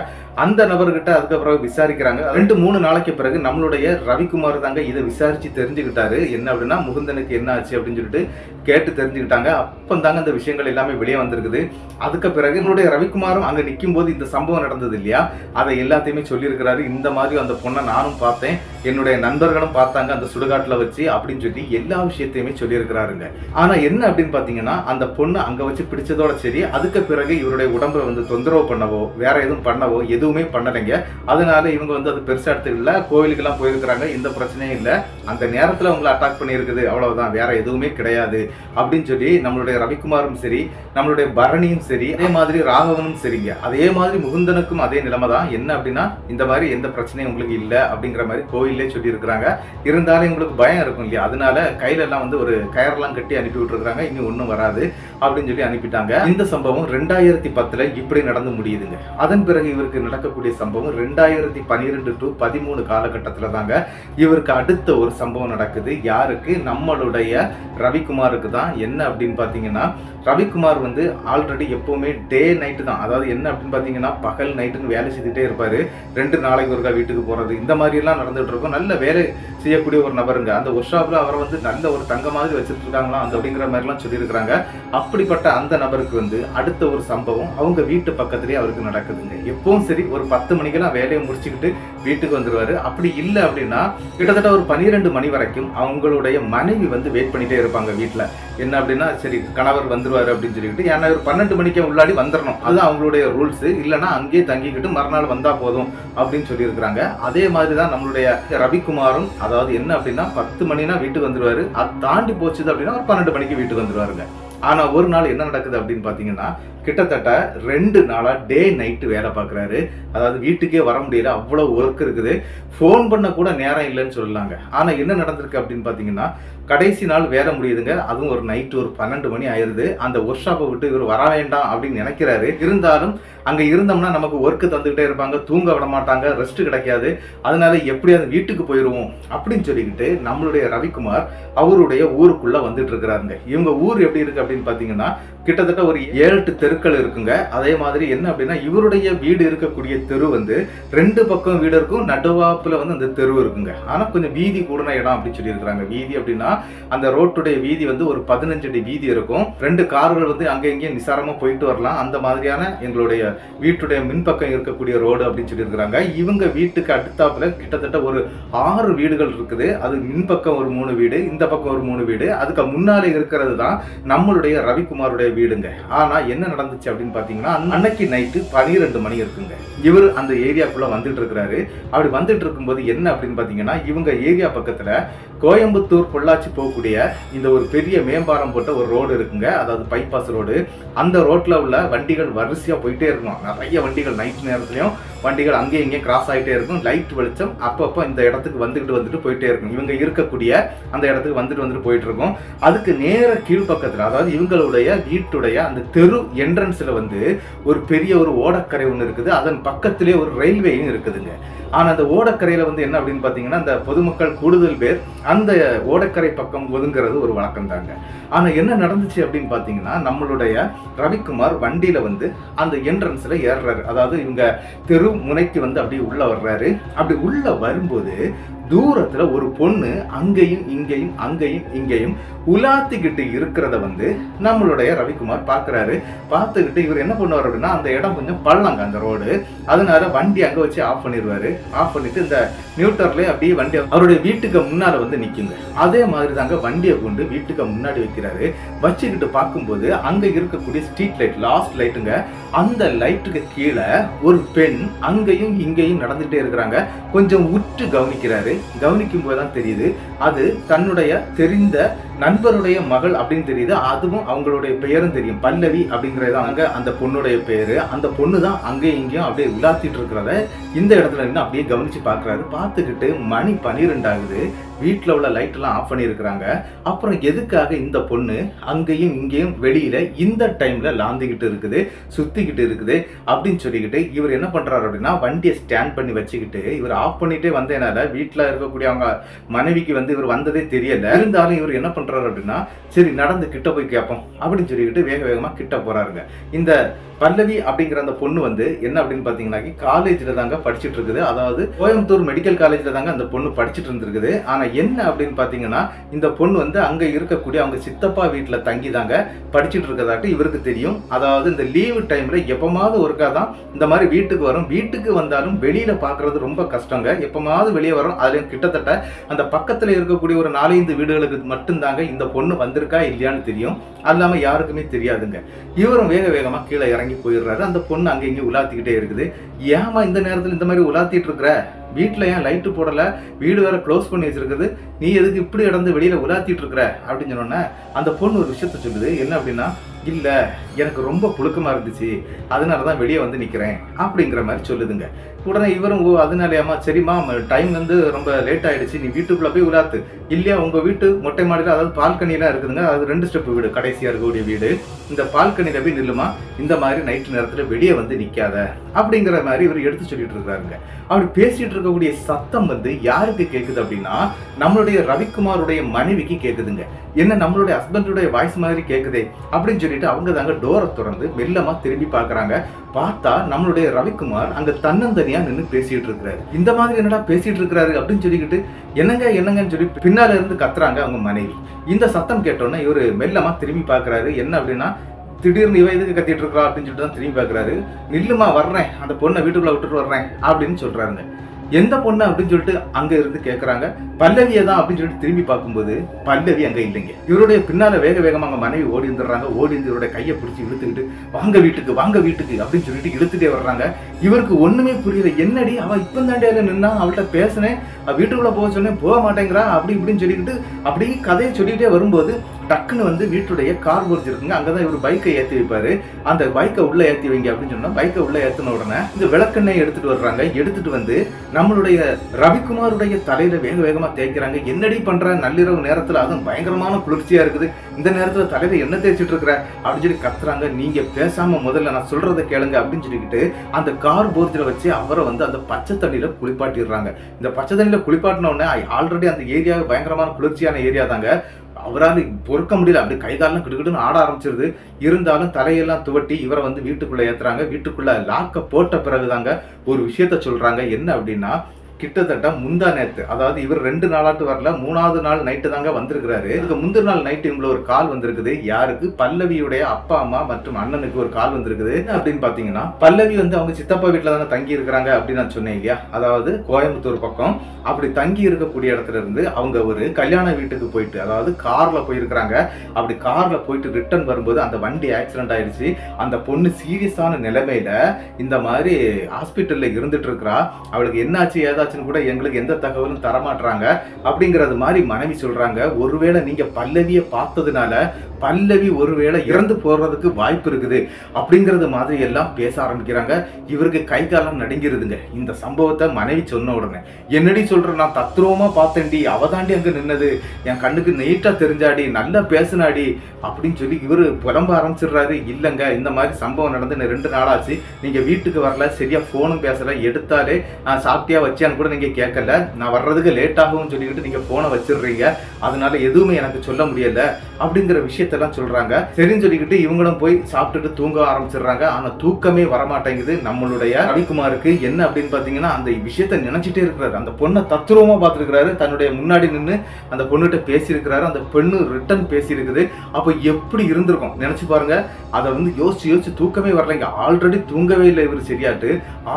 அந்த நபர்கிட்ட அதுக்கப்புறம் விசாரிக்கிறாங்க. 2-3 நாளைக்கு பிறகு நம்மளுடைய ரவிக்குமார் தாங்க இதை விசாரிச்சு தெரிஞ்சுக்கிட்டாரு. என்ன அப்படின்னா, முகுந்தனுக்கு என்ன ஆச்சு அப்படின்னு சொல்லிட்டு கேட்டு தெரிஞ்சுக்கிட்டாங்க. அப்பந்தாங்க இந்த விஷயங்கள் எல்லாமே வெளியே வந்திருக்குது. அதுக்கு பிறகு என்னுடைய ரவிக்குமாரும் அங்க நிற்கும் போது இந்த சம்பவம் நடந்தது இல்லையா, அதை எல்லாத்தையுமே சொல்லியிருக்கிறாரு. இந்த மாதிரி அந்த பொண்ணை நானும் பார்த்தேன், என்னுடைய நண்பர்களும் பார்த்தாங்க அந்த சுடுகாட்டுல வச்சு அப்படின்னு சொல்லி எல்லா விஷயத்தையுமே சொல்லியிருக்கிறாருங்க. ஆனா என்ன அப்படின்னு பாத்தீங்கன்னா, அந்த பொண்ணு அங்க வச்சு பிடிச்சதோட சரி, அதுக்கு பிறகு இவருடைய உடம்புல வந்து தொந்தரவு பண்ணவோ வேற எதுவும் பண்ணவோ எதுவுமே பண்ணலைங்க. அதனால இவங்க வந்து அது பெருசா எடுத்துக்கல, கோவிலுக்கு எல்லாம் போயிருக்கிறாங்க, எந்த பிரச்சனையும் இல்லை. அந்த நேரத்துல உங்களை அட்டாக் பண்ணி இருக்குது, அவ்வளவுதான், வேற எதுவுமே கிடையாது அப்படின்னு சொல்லி நம்மளுடைய ரவிக்குமாரும் சரி, நம்மளுடைய பரணியும் சரி, அதே மாதிரி ராகவனும் சரிங்க, அதே மாதிரி முகுந்தனுக்கும் அதே நிலைமை தான். என்ன அப்படின்னா, இந்த மாதிரி எந்த பிரச்சனை உங்களுக்கு இல்லை அப்படிங்கிற மாதிரி கோயிலே சொல்லியிருக்கிறாங்க. இருந்தாலும் உங்களுக்கு பயம் இருக்கும் இல்லையா, அதனால கையில எல்லாம் வந்து ஒரு கயரெல்லாம் கட்டி அனுப்பி விட்டுருக்காங்க. இனி ஒன்றும் வராது அப்படின்னு சொல்லி அனுப்பிட்டாங்க. இந்த சம்பவம் 2010 இப்படி நடந்து முடியுதுங்க. அதன் பிறகு இவருக்கு நடக்கக்கூடிய சம்பவம் 2012 to 13 காலகட்டத்தில் தாங்க இவருக்கு அடுத்த ஒரு சம்பவம் நடக்குது. யாருக்கு? நம்மளுடைய ரவிக்குமாருக்கு தான். என்ன அப்படின்னு பார்த்தீங்கன்னா, ரவிக்குமார் வந்து ஆல்ரெடி எப்பவுமே டே நைட்டு தான், அதாவது என்ன அப்படின்னு பார்த்தீங்கன்னா பகல் நைட்டுன்னு வேலை செய்துட்டே இருப்பாரு. 2 நாளைக்கு ஒருக்கா வீட்டுக்கு போறது இந்த மாதிரி எல்லாம் நடந்துட்டு இருக்கும். நல்ல வேலை செய்யக்கூடிய ஒரு நபருங்க. அந்த ஒர்க் ஷாப்ல அவரை வந்து நல்ல ஒரு தங்க மாதிரி வச்சுட்டு இருக்காங்களா அந்த அப்படிங்கிற மாதிரி எல்லாம் சொல்லியிருக்கிறாங்க. அப்படிப்பட்ட அந்த நபருக்கு வந்து அடுத்த ஒரு சம்பவம் அவங்க வீட்டு பக்கத்துலயே அவருக்கு நடக்குதுங்க. எப்பவும் சரி ஒரு 10 மணிக்கெல்லாம் வேலையை முடிச்சுக்கிட்டு வீட்டுக்கு வந்துருவாரு. அப்படி இல்லை அப்படின்னா கிட்டத்தட்ட ஒரு 12 மணி வரைக்கும் அவங்களுடைய மனைவி வந்து வெயிட் பண்ணிட்டே இருப்பாங்க வீட்டுல. என்ன அப்படின்னா சரி கணவர் வந்துருவாரு அப்படின்னு சொல்லிட்டு, ஏன்னா ஒரு 12 மணிக்கு உள்ளாடி வந்துடணும், அதுதான் அவங்களுடைய ரூல்ஸ். இல்லைன்னா அங்கேயே தங்கிக்கிட்டு மறுநாள் வந்தா போதும் அப்படின்னு சொல்லியிருக்கிறாங்க. அதே மாதிரிதான் நம்மளுடைய ரவிக்குமாரும், அதாவது என்ன அப்படின்னா 10 மணினா வீட்டுக்கு வந்துருவாரு. அது தாண்டி போச்சுது அப்படின்னா ஒரு 12 மணிக்கு வீட்டுக்கு வந்துருவாருங்க. ஆனா ஒரு நாள் என்ன நடக்குது அப்படின்னு பாத்தீங்கன்னா, கிட்டத்தட்ட 2 நாளா டே நைட்டு வேலை பார்க்குறாரு. அதாவது வீட்டுக்கே வர முடியல, அவ்வளோ ஒர்க் இருக்குது. ஃபோன் பண்ண கூட நேரம் இல்லைன்னு சொல்லலாங்க. ஆனால் என்ன நடந்திருக்கு அப்படின்னு பார்த்தீங்கன்னா, கடைசி நாள் வேலை முடியுதுங்க. அதுவும் ஒரு நைட்டு ஒரு 12 மணி ஆயிடுது. அந்த ஒர்க் ஷாப்பை விட்டு இவர் வர வேண்டாம் அப்படின்னு நினைக்கிறாரு. இருந்தாலும் அங்கே இருந்தோம்னா நமக்கு ஒர்க்கு தந்துக்கிட்டே இருப்பாங்க, தூங்க விட மாட்டாங்க, ரெஸ்ட் கிடைக்காது. அதனால எப்படியாவது வீட்டுக்கு போயிடுவோம் அப்படின்னு சொல்லிக்கிட்டு நம்மளுடைய ரவிக்குமார் அவருடைய ஊருக்குள்ள வந்துட்டு இருக்கிறாருங்க. இவங்க ஊர் எப்படி இருக்கு அப்படின்னு பார்த்தீங்கன்னா, கிட்டத்தட்ட ஒரு 7-8 தெருக்கள் இருக்குங்க. அதே மாதிரி என்ன அப்படின்னா, இவருடைய வீடு இருக்கக்கூடிய தெரு வந்து 2 பக்கம் வீடு இருக்கும், நடுவாப்புல வந்து அந்த தெரு இருக்குங்க. ஆனா கொஞ்சம் வீதி கூடின இடம் அப்படின்னு சொல்லி இருக்கிறாங்க. வீதி அப்படின்னா அந்த ரோட்டுடைய வீதி வந்து ஒரு 15 அடி வீதி இருக்கும். 2 கார்கள் வந்து அங்க இங்கேயும் நிசாரமா போயிட்டு வரலாம். அந்த மாதிரியான எங்களுடைய வீட்டுடைய மின்பக்கம் இருக்கக்கூடிய ரோடு அப்படின்னு சொல்லி இருக்கிறாங்க. இவங்க வீட்டுக்கு அடுத்தாப்புல கிட்டத்தட்ட ஒரு 6 வீடுகள் இருக்குது. அது மின்பக்கம் ஒரு 3 வீடு, இந்த பக்கம் ஒரு 3 வீடு, அதுக்கு முன்னாலே இருக்கிறது தான் நம்மளுடைய ரவிக்குமாருடைய வீடுங்க. ஆனா என்ன நடந்துச்சு அப்படின்னு பாத்தீங்கன்னா, அன்னைக்கு நைட்டு 12 மணி இருக்குங்க. இவர் அந்த ஏரியாக்குள்ள வந்துட்டு இருக்கிறாரு. அப்படி வந்துட்டு இருக்கும்போது என்ன அப்படின்னு பாத்தீங்கன்னா, இவங்க ஏரியா பக்கத்துல கோயம்புத்தூர் பொள்ளாச்சி போகக்கூடிய இந்த ஒரு பெரிய மேம்பாலம் போட்ட ஒரு ரோடு இருக்குங்க. அதாவது பைபாஸ் ரோடு. அந்த ரோட்ல உள்ள வண்டிகள் வரிசையா போயிட்டே இருக்கும். நிறைய வண்டிகள் நைட் நேரத்துலயும் வண்டிகள் அங்கேயும் இங்கேயும் கிராஸ் ஆகிட்டே இருக்கும். லைட் வெளிச்சம் அப்பப்போ இந்த இடத்துக்கு வந்துட்டு போயிட்டே இருக்கும். இவங்க இருக்கக்கூடிய அந்த இடத்துக்கு வந்துட்டு போயிட்டு இருக்கும். அதுக்கு நேர கீழ்பக்கத்துல, அதாவது இவங்களுடைய வீட்டுடைய அந்த தெரு என்ட்ரன்ஸ்ல வந்து ஒரு பெரிய ஒரு ஓடக்கரை ஒன்று இருக்குது. அதன் பக்கத்திலே ஒரு ரயில்வேயும் இருக்குதுங்க. ஆனா அந்த ஓடக்கரையில வந்து என்ன அப்படின்னு பாத்தீங்கன்னா, அந்த பொதுமக்கள் கூடுதல் பேர் அந்த ஓடக்கரை பக்கம் ஒதுங்கிறது ஒரு வழக்கம் தாங்க. ஆனா என்ன நடந்துச்சு அப்படின்னு பாத்தீங்கன்னா, நம்மளுடைய ரவிக்குமார் வண்டியில வந்து அந்த என்ட்ரன்ஸ்ல ஏறுறாரு. அதாவது இவங்க தெரு முனைக்கு வந்து அப்படியே உள்ள வர்றாரு. அப்படி உள்ள வரும்போது தூரத்துல ஒரு பொண்ணு அங்கேயும் இங்கேயும் உலாத்திக்கிட்டு இருக்கிறத வந்து நம்மளுடைய ரவிக்குமார் பாக்குறாரு. பார்த்துக்கிட்டு இவர் என்ன பண்ணுவார் அப்படின்னா, அந்த இடம் கொஞ்சம் பள்ளங்க அந்த ரோடு, அதனால வண்டி அங்க வச்சு ஆஃப் பண்ணிடுவாரு. ஆஃப் பண்ணிட்டு இந்த நியூட்டர்ல அப்படியே வண்டி அவருடைய வீட்டுக்கு முன்னால வந்து நிக்குங்க. அதே மாதிரி தாங்க வண்டியை கொண்டு வீட்டுக்கு முன்னாடி வைக்கிறாரு. வச்சுக்கிட்டு பார்க்கும்போது அங்க இருக்கக்கூடிய ஸ்ட்ரீட் லைட், லாஸ்ட் லைட்டுங்க, அந்த லைட்டுக்கு கீழே ஒரு பெண் அங்கேயும் இங்கேயும் நடந்துகிட்டே இருக்கிறாங்க. கொஞ்சம் உற்று கவனிக்கிறாரு. கவனிக்கும் போதுதான் தெரியுது அது தன்னுடைய தெரிந்த நண்பருடைய மகள் அப்படின்னு தெரியுது. அதுவும் அவங்களுடைய பெயரும் தெரியும், பல்லவி அப்படிங்கிறது அங்க அந்த பொண்ணுடைய பேரு. அந்த பொண்ணு தான் அங்கேயும் இங்கேயும் அப்படியே உலாத்திட்டு இருக்கிறத இந்த இடத்துல இருந்து அப்படியே கவனிச்சு பாக்குறாரு. பார்த்துக்கிட்டு மணி 12 ஆகுது. வீட்டில் உள்ள லைட் எல்லாம் ஆஃப் பண்ணி இருக்கிறாங்க. அப்புறம் எதுக்காக இந்த பொண்ணு அங்கேயும் இங்கேயும் வெளியில இந்த டைம்ல லாந்திக்கிட்டு இருக்குது, சுத்திக்கிட்டு இருக்குது அப்படின்னு சொல்லிக்கிட்டு இவர் என்ன பண்றாரு அப்படின்னா, வண்டியை ஸ்டாண்ட் பண்ணி வச்சுக்கிட்டு இவர் ஆஃப் பண்ணிட்டே வந்தேனால வீட்டில் இருக்கக்கூடிய அவங்க மனைவிக்கு வந்து இவர் வந்ததே தெரியல. இருந்தாலும் இவர் என்ன பண்றாரு அப்படின்னா, சரி நடந்து கிட்ட போய் கேட்போம் அப்படின்னு சொல்லிக்கிட்டு வேக வேகமா கிட்ட போறாருங்க. இந்த பல்லவி அப்படிங்கிற அந்த பொண்ணு வந்து என்ன அப்படின்னு பாத்தீங்கன்னா, காலேஜ்ல தாங்க படிச்சுட்டு இருக்குது. அதாவது கோயம்புத்தூர் மெடிக்கல் காலேஜ்ல தாங்க அந்த பொண்ணு படிச்சுட்டு இருந்திருக்குது. ஆனா என்ன அப்படின்னு பாத்தீங்கன்னா, இந்த பொண்ணு வந்து அங்க இருக்கக்கூடிய அவங்க சித்தப்பா வீட்டுல தங்கி தாங்க படிச்சுட்டு இருக்கதாட்டு இவருக்கு தெரியும். அதாவது இந்த லீவு டைம்ல எப்பமாவது ஒருக்கா தான் இந்த மாதிரி வீட்டுக்கு வரும். வீட்டுக்கு வந்தாலும் வெளியில பாக்குறது ரொம்ப கஷ்டங்க. எப்பமாவது வெளியே வரும். அதுல கிட்டத்தட்ட அந்த பக்கத்துல இருக்கக்கூடிய ஒரு 4-5 வீடுகளுக்கு மட்டும்தாங்க இந்த பொண்ணு வந்திருக்கா இல்லையான்னு தெரியும். அது இல்லாம யாருக்குமே தெரியாதுங்க. இவரும் வேக வேகமா கீழே இறங்கி போயிடுறாரு. அந்த பொண்ணு அங்க இங்கே உலாத்திக்கிட்டே இருக்குது. ஏமா இந்த நேரத்துல இந்த மாதிரி உலாத்திட்டு இருக்கிற, வீட்டுல ஏன் லைட்டு போடல, வீடு வேற க்ளோஸ் பண்ணி வச்சிருக்குது, நீ எதுக்கு இப்படி இடந்து வெளியில உலாத்திட்டு இருக்கிற அப்படின்னு சொன்னோன்னே அந்த பொண்ணு ஒரு விஷயத்த சொல்லுது. என்ன அப்படின்னா, இல்ல எனக்கு ரொம்ப புழுக்கமா இருந்துச்சு, அதனாலதான் வெளியே வந்து நிக்கிறேன் அப்படிங்கிற மாதிரி சொல்லுதுங்க. உடனே இவரும் அதனாலயாமா, சரிம்மா டைம் வந்து ரொம்ப லேட் ஆயிடுச்சு, நீ வீட்டுக்குள்ள போய் விளாத்து இல்லையா, உங்க வீட்டு மொட்டை மாடியில அதாவது பால்கனிலாம் இருக்குதுங்க, அது 2 ஸ்டெப் வீடு, கடைசியா இருக்கக்கூடிய வீடு, இந்த பால்கனியில போய் நில்லுமா, இந்த மாதிரி நைட்டு நேரத்துல வெளியே வந்து நிக்காத அப்படிங்கிற மாதிரி இவர் எடுத்து சொல்லிட்டு இருக்காருங்க. அப்படி பேசிட்டு இருக்கக்கூடிய சத்தம் வந்து யாருக்கு கேக்குது அப்படின்னா நம்மளுடைய ரவிக்குமாருடைய மனைவிக்கு கேக்குதுங்க. என்ன நம்மளுடைய ஹஸ்பண்டுடைய வாய்ஸ் மாதிரி கேக்குதே அப்படின்னு சொல்லிட்டு அவங்க தாங்க டோரை திறந்து மெல்லமா திரும்பி பாக்குறாங்க. பார்த்தா நம்மளுடைய ரவிக்குமார் அங்க தன்னந்தனியா நின்று பேசிட்டு இருக்கிறாரு. இந்த மாதிரி என்னடா பேசிட்டு இருக்கிறாரு அப்படின்னு சொல்லிக்கிட்டு என்னங்கன்னு சொல்லி பின்னால இருந்து கத்துறாங்க அவங்க மனைவி. இந்த சத்தம் கேட்டோன்னே இவரு மெல்லமா திரும்பி பாக்குறாரு. என்ன அப்படின்னா திடீர்னு இவ எதுக்கு கத்திட்டு இருக்கா அப்படின்னு சொல்லிட்டு தான் திரும்பி பாக்குறாரு. நில்லுமா வர்றேன், அந்த பொண்ணை வீட்டுக்குள்ள விட்டுட்டு வர்றேன் அப்படின்னு சொல்றாருங்க. எந்த பொண்ணு அப்படின்னு சொல்லிட்டு அங்க இருந்து கேக்குறாங்க. பல்லவியை தான் அப்படின்னு சொல்லிட்டு திரும்பி பார்க்கும்போது பல்லவி அங்க இல்லைங்க. இவருடைய பின்னால வேக வேகமா அங்க மனைவி ஓடி வந்துடுறாங்க. ஓடி வந்து இவருடைய கையை பிடிச்சி இழுத்துக்கிட்டு வாங்க வீட்டுக்கு அப்படின்னு சொல்லிட்டு இழுத்துட்டே வர்றாங்க. இவருக்கு ஒண்ணுமே புரியல. என்னடி அவ இப்ப தாண்டியால நின்னா, அவள்கிட்ட பேசினேன், வீட்டுக்குள்ள போக சொன்னேன், போக மாட்டேங்கிறா அப்படி இப்படின்னு சொல்லிக்கிட்டு அப்படியே கதையை சொல்லிக்கிட்டே வரும்போது டக்குன்னு வந்து வீட்டுடைய கார் போர்ஜ் இருக்குங்க, அங்கதான் இவர் பைக்கை ஏற்றி வைப்பாரு. அந்த பைக்கை உள்ள ஏற்றி வைங்க அப்படின்னு சொன்னா பைக்கை உள்ள ஏற்றின உடனே இந்த விளக்கெண்ணெய் எடுத்துட்டு வர்றாங்க. எடுத்துட்டு வந்து நம்மளுடைய ரவிக்குமாருடைய தலையில வேக வேகமா தேய்க்கிறாங்க. என்னடி பண்ற நள்ளிரவு நேரத்துல, அதுவும் பயங்கரமான குளிர்ச்சியா இருக்குது, இந்த நேரத்துல தலையில என்ன தேய்ச்சிட்டு இருக்கிற அப்படின்னு சொல்லி கத்துறாங்க. நீங்க பேசாம முதல்ல நான் சொல்றதை கேளுங்க அப்படின்னு சொல்லிக்கிட்டு அந்த கார் போர்ஜில வச்சு அவரை வந்து அந்த பச்சை தண்ணியில குளிப்பாட்டிடுறாங்க. இந்த பச்சை தண்ணியில குளிப்பாட்டின உடனே ஆல்ரெடி அந்த ஏரியா பயங்கரமான குளிர்ச்சியான ஏரியா தாங்க. அவரால் பொறுக்க முடியல, அப்படி கைகாலம் கிடுக்கிட்டுன்னு ஆட ஆரம்பிச்சிருது. இருந்தாலும் தலையெல்லாம் துவட்டி இவரை வந்து வீட்டுக்குள்ள ஏத்துறாங்க. வீட்டுக்குள்ள லாக்க போட்ட பிறகுதாங்க ஒரு விஷயத்த சொல்றாங்க. என்ன அப்படின்னா கிட்டத்தட்ட முந்தா நேத்து, அதாவது இவர் 2 நாளாட்டு வரல, 3வது நாள் நைட்டு தாங்க வந்திருக்கிறாரு. இதுக்கு முந்தின நாள் நைட்டு இவங்கள ஒரு கால் வந்திருக்குது. யாருக்கு? பல்லவியுடைய அப்பா அம்மா மற்றும் அண்ணனுக்கு ஒரு கால் வந்திருக்குது. அப்படின்னு பாத்தீங்கன்னா பல்லவி வந்து அவங்க சித்தப்பா வீட்டுல தானே தங்கி இருக்கிறாங்க அப்படின்னு நான் சொன்னேன் இல்லையா, அதாவது கோயம்புத்தூர் பக்கம். அப்படி தங்கி இருக்கக்கூடிய இடத்துல இருந்து அவங்க ஒரு கல்யாண வீட்டுக்கு போயிட்டு, அதாவது கார்ல போயிருக்கிறாங்க. அப்படி கார்ல போயிட்டு ரிட்டர்ன் வரும்போது அந்த வண்டி ஆக்சிடென்ட் ஆயிடுச்சு. அந்த பொண்ணு சீரியஸான நிலைமையில இந்த மாதிரி ஹாஸ்பிட்டல்ல இருந்துட்டு இருக்கிறா. அவளுக்கு என்னாச்சு ஏதாச்சும் கூட எங்களுக்கு எந்த தகவலும் தரமாட்டாங்க அப்படிங்கறது மாதிரி மனைவி சொல்றாங்க. ஒருவேளை நீங்க பல்லவியை பார்த்ததுனால பல்லவி ஒருவேளை இறந்து போறதுக்கு வாய்ப்பு இருக்குது அப்படிங்கறது மாதிரி எல்லாம் பேச ஆரம்பிக்கிறாங்க. இவருக்கு கை காலம் நடுங்கிருதுங்க. இந்த சம்பவத்தை மனைவி சொன்ன உடனே, என்னடி சொல்ற, நான் தத்ரூபமா பார்த்தேன்டி, அவதாண்டி அங்க நின்னது, என் கண்ணுக்கு நீட்டா தெரிஞ்சாடி, நல்லா பேசினாடி அப்படின்னு சொல்லி இவரு புலம்ப ஆரம்பிச்சிடுறாரு. இல்லங்க, இந்த மாதிரி சம்பவம் நடந்து 2 நாளாச்சு, நீங்க வீட்டுக்கு வரல, சரியா போனும் பேசல, எடுத்தாலே சாப்பிட்டியா வச்சியான்னு கூட நீங்க கேட்கல, நான் வர்றதுக்கு லேட் ஆகும் சொல்லிக்கிட்டு நீங்க போனை வச்சிடுறீங்க, அதனால எதுவுமே எனக்கு சொல்ல முடியல அப்படிங்கிற விஷயத்தெல்லாம் சொல்றாங்க. சரின்னு சொல்லிக்கிட்டு இவங்களும் போய் சாப்பிட்டுட்டு தூங்க ஆரம்பிச்சிடுறாங்க. ஆனா தூக்கமே வரமாட்டேங்குது நம்மளுடைய ரவிக்குமாருக்கு. என்ன அப்படின்னு பாத்தீங்கன்னா அந்த விஷயத்த நினைச்சிட்டே இருக்கிறாரு. அந்த பொண்ணை தத்ரூபமா பார்த்துருக்கிறாரு, தன்னுடைய முன்னாடி நின்று அந்த பொண்ணுகிட்ட பேசியிருக்கிறாரு. அந்த பெண்ணு ரிட்டன் பேசியிருக்குது. அப்ப எப்படி இருந்திருக்கும் நினைச்சு பாருங்க. அதை வந்து யோசிச்சு தூக்கமே வரலைங்க. ஆல்ரெடி தூங்கவே இல்லை இவர் சரியாட்டு,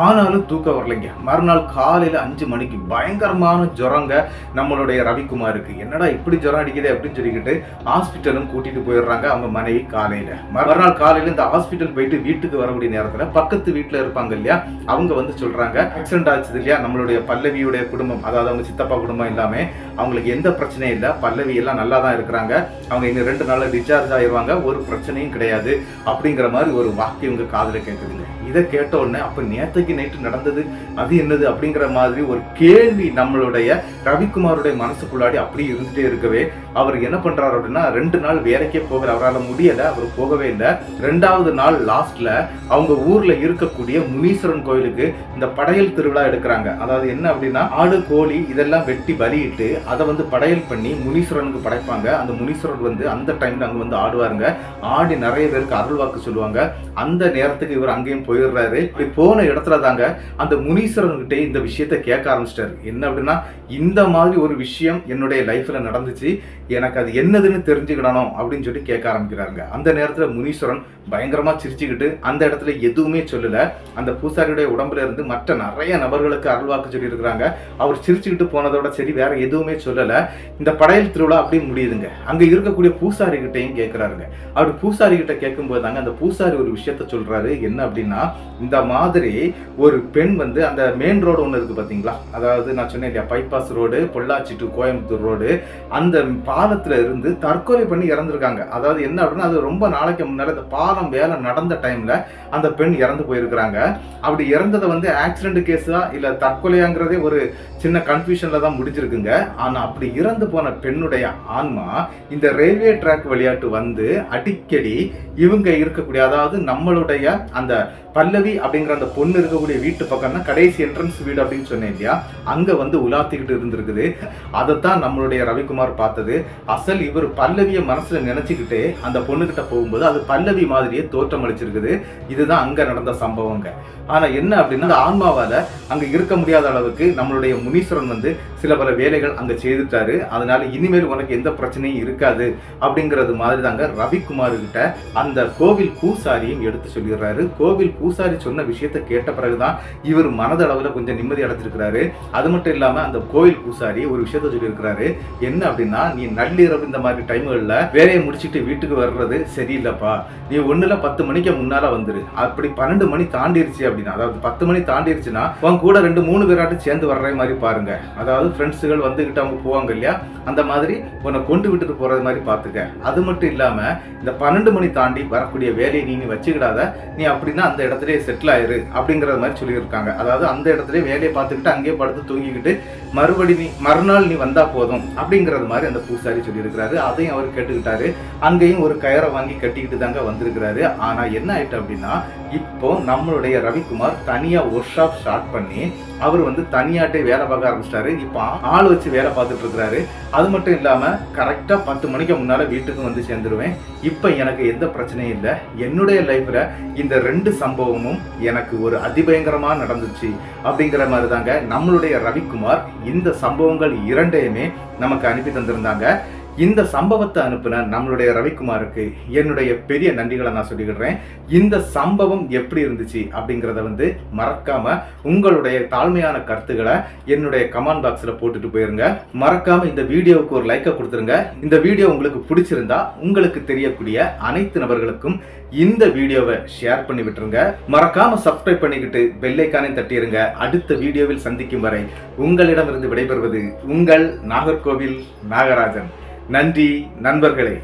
ஆனாலும் தூக்கம் வரலைங்க. மறுநாள் காலையில 5 மணிக்கு பயங்கரமான ஜுரங்க நம்மளுடைய ரவிக்குமாருக்கு. என்னடா இப்படி ஜுரம் அடிக்குது அப்படின்னு சொல்லிக்கிட்டு ஹாஸ்பிட்டலும் கூட்டிட்டு போயிடுறாங்க அவங்க மனைவி. காலையில மறுநாள் காலையில இந்த ஹாஸ்பிட்டல் போயிட்டு வீட்டுக்கு வரக்கூடிய நேரத்துல பக்கத்து வீட்டுல இருப்பாங்க இல்லையா, அவங்க வந்து சொல்றாங்க, ஆக்சிடென்ட் ஆச்சு இல்லையா நம்மளுடைய பல்லவியுடைய குடும்பம், அதாவது அவங்க சித்தப்பா குடும்பம் எல்லாமே, அவங்களுக்கு எந்த பிரச்சனையும் இல்லை, பல்லவி எல்லாம் நல்லா தான் இருக்கிறாங்க, அவங்க இன்னும் 2 நாள்ல டிஸ்சார்ஜ் ஆயிடுவாங்க, ஒரு பிரச்சனையும் கிடையாது அப்படிங்கிற மாதிரி ஒரு வாக்கு இவங்க காதுல கேட்குதுங்க. இதை கேட்ட உடனே அப்ப நேத்தைக்கு நைட்டு நடந்தது அது என்னது அப்படிங்கிற மாதிரி ஒரு கேள்வி நம்மளுடைய ரவிக்குமாருடைய மனசுக்குள்ளாடி அப்படியே இருந்துட்டே இருக்கவே அவர் என்ன பண்றாரு அப்படின்னா 2 நாள் வேலைக்கே போகல, அவரால் முடியல, அவர் போகவே இல்லை. 2வது நாள் லாஸ்ட்ல அவங்க ஊர்ல இருக்கக்கூடிய முனீஸ்வரன் கோயிலுக்கு இந்த படையல் திருவிழா எடுக்கிறாங்க. அதாவது என்ன அப்படின்னா ஆடு கோழி இதெல்லாம் வெட்டி பலியிட்டு அதை வந்து படையல் பண்ணி முனீஸ்வரனுக்கு படைப்பாங்க. அந்த முனீஸ்வரன் வந்து அந்த டைம்ல அங்க வந்து ஆடுவாருங்க. ஆடி நிறைய பேருக்கு அருள் வாக்கு சொல்லுவாங்க. அந்த நேரத்துக்கு இவர் அங்கேயும் போயிடுறாரு. இப்படி போன இடத்துல தாங்க அந்த முனீஸ்வரன் கிட்டே இந்த விஷயத்த கேட்க ஆரம்பிச்சிட்டாரு. என்ன அப்படின்னா இந்த மாதிரி ஒரு விஷயம் என்னுடைய லைஃப்ல நடந்துச்சு, எனக்கு அது என்னதுன்னு தெரிஞ்சுக்கிடணும் அப்படின்னு சொல்லி கேட்க ஆரம்பிக்கிறாங்க. அந்த நேரத்துல முனீஸ்வரன் பயங்கரமா சிரிச்சுக்கிட்டு அந்த இடத்துல எதுவுமே சொல்லல. அந்த பூசாரியுடைய உடம்புல இருந்து மற்ற நிறைய நபர்களுக்கு அருள்வாக்கு சொல்லி இருக்கிறாங்க. அவர் சிரிச்சுக்கிட்டு போனதோட சரி, வேற எதுவுமே சொல்லல. இந்த படையல் திருவிழா அப்படி முடியுதுங்க. அங்க இருக்கக்கூடிய பூசாரி கிட்டையும் கேட்கிறாருங்க. அப்படி பூசாரி கிட்ட கேட்கும் போது தாங்க அந்த பூசாரி ஒரு விஷயத்த சொல்றாரு. என்ன அப்படின்னா இந்த மாதிரி ஒரு பெண் வந்து அந்த மெயின் ரோடு ஒண்ணு இருக்கு பாத்தீங்களா, அதாவது நான் சொன்னேன் bypass road, Pollachi to Coimbatore road, அந்த பாலத்துல இருந்து தற்கொலை பண்ணி இறந்துருக்காங்க. இருக்காங்க. அதாவது என்ன அப்படின்னா, அது ரொம்ப நாளைக்கு முன்னால இந்த பாலம் வேலை நடந்த டைம்ல அந்த பெண் இறந்து போயிருக்கிறாங்க. அப்படி இறந்ததை வந்து ஆக்சிடென்ட் கேஸா இல்ல தற்கொலையாங்கிறதே ஒரு சின்ன கன்ஃபியூஷன்ல தான் முடிஞ்சிருக்குங்க. ஆனா அப்படி இறந்து போன பெண்ணுடைய ஆன்மா இந்த ரயில்வே ட்ராக் விளையாட்டு வந்து அடிக்கடி இவங்க இருக்கக்கூடிய, அதாவது நம்மளுடைய அந்த பல்லவி அப்படிங்கிற அந்த பொண்ணு இருக்கக்கூடிய வீட்டு பக்கம்னா கடைசி என்ட்ரன்ஸ் வீடு அப்படின்னு சொன்னேன் இல்லையா, அங்க வந்து உலாத்திக்கிட்டு இருந்திருக்குது. அதைத்தான் நம்மளுடைய ரவிக்குமார் பார்த்தது. அசல் இவர் பல்லவியை மனசுல நினைச்சுக்கிட்டு அந்த பொண்ணுகிட்ட போகும்போது அது பல்லவி மாதிரியே தோற்றம் அளிச்சிருக்குது. இதுதான் அங்க நடந்த சம்பவங்க. ஆனா என்ன அப்படின்னா, அந்த ஆன்மாவால அங்க இருக்க முடியாத அளவுக்கு நம்மளுடைய முனீஸ்வரன் வந்து சில பல வேலைகள் அங்க செய்துட்டாரு. அதனால இனிமேல் உனக்கு எந்த பிரச்சனையும் இருக்காது அப்படிங்கிறது மாதிரி தாங்க ரவிக்குமார் கிட்ட அந்த கோவில் பூசாரியும் எடுத்து சொல்லிடுறாரு. கோவில் பூசாரி சொன்ன விஷயத்தை கேட்ட பிறகுதான் இவர் மனதளவுல கொஞ்சம் நிம்மதி அடைஞ்சிருக்கிறாரு. அது மட்டும் இல்லாம அந்த கோவில் பூசாரி ஒரு விஷயத்த சொல்லியிருக்கிறாரு. என்ன அப்படின்னா, நீ நள்ளிரவு இந்த மாதிரி டைம்கள்ல வேலையை முடிச்சுட்டு வீட்டுக்கு வர்றது சரியில்லைப்பா. நீ 10 மணிக்கு முன்னால வந்துரு. அப்படி 12 மணி தாண்டிருச்சு அப்படின்னா, அதாவது 10 மணி தாண்டிருச்சுன்னா உன் கூட 2-3 பேராட்டு சேர்ந்து வர்ற மாதிரி பாருங்க. அதாவது ஃப்ரெண்ட்ஸுகள் வந்துகிட்டு அவங்க போவாங்க இல்லையா, அந்த மாதிரி உன்னை கொண்டு விட்டுட்டு போறது மாதிரி பாத்துக்க. அது மட்டும் இல்லாம இந்த 12 மணி தாண்டி வரக்கூடிய வேலையை நீ வச்சுக்கிடாத. நீ அப்படின்னா அந்த இடத்துல செட்டில் ஆயிரு அப்படிங்கிற மாதிரி சொல்லியிருக்காங்க. அதாவது அந்த இடத்துல வேலையை பார்த்துக்கிட்டு அங்கேயே படுத்து தூங்கிக்கிட்டு மறுநாள் நீ வந்தா போதும் அப்படிங்கிறது மாதிரி அந்த பூசாரி சொல்லியிருக்கிறாரு. அதையும் அவர் கேட்டுக்கிட்டாரு. அங்கேயும் ஒரு கயரை வாங்கி கட்டிக்கிட்டு தாங்க வந்திருக்கிறாரு. ஆனா என்ன ஆயிட்டு அப்படின்னா, இப்போ நம்மளுடைய ரவிக்குமார் தனியா ஒர்க் ஷாப் ஸ்டார்ட் பண்ணி அவர் வந்து தனியாட்டே வேலை பார்க்க ஆரம்பிச்சிட்டாரு. இப்போ ஆள் வச்சு வேலை பார்த்துட்டு இருக்கிறாரு. அது மட்டும் இல்லாம கரெக்டா 10 மணிக்கு முன்னால வீட்டுக்கு வந்து சேர்ந்துருவேன். இப்ப எனக்கு எந்த பிரச்சனையும் இல்லை. என்னுடைய லைஃப்ல இந்த 2 சம்பவமும் எனக்கு ஒரு அதிபயங்கரமா நடந்துச்சு அப்படிங்கிற மாதிரி தாங்க நம்மளுடைய ரவிக்குமார் இந்த சம்பவங்கள் 2யுமே நமக்கு அனுப்பி தந்திருந்தாங்க. இந்த சம்பவத்தை அனுப்பின நம்மளுடைய ரவிக்குமாருக்கு என்னுடைய பெரிய நன்றிகளை நான் சொல்லிக்கிறேன். இந்த சம்பவம் எப்படி இருந்துச்சு அப்படிங்கிறத வந்து மறக்காம உங்களுடைய தாழ்மையான கருத்துக்களை என்னுடைய கமெண்ட் பாக்ஸ்ல போட்டுட்டு போயிருங்க. மறக்காம இந்த வீடியோவுக்கு ஒரு லைக்கை கொடுத்துருங்க. இந்த வீடியோ உங்களுக்கு பிடிச்சிருந்தா உங்களுக்கு தெரியக்கூடிய அனைத்து நபர்களுக்கும் இந்த வீடியோவை ஷேர் பண்ணி விட்டுருங்க. மறக்காம சப்ஸ்கிரைப் பண்ணிக்கிட்டு பெல் ஐகானை தட்டிருங்க. அடுத்த வீடியோவில் சந்திக்கும் வரை உங்களிடமிருந்து விடைபெறுவது உங்கள் நாகர்கோவில் நாகராஜன். நன்றி நண்பர்களே.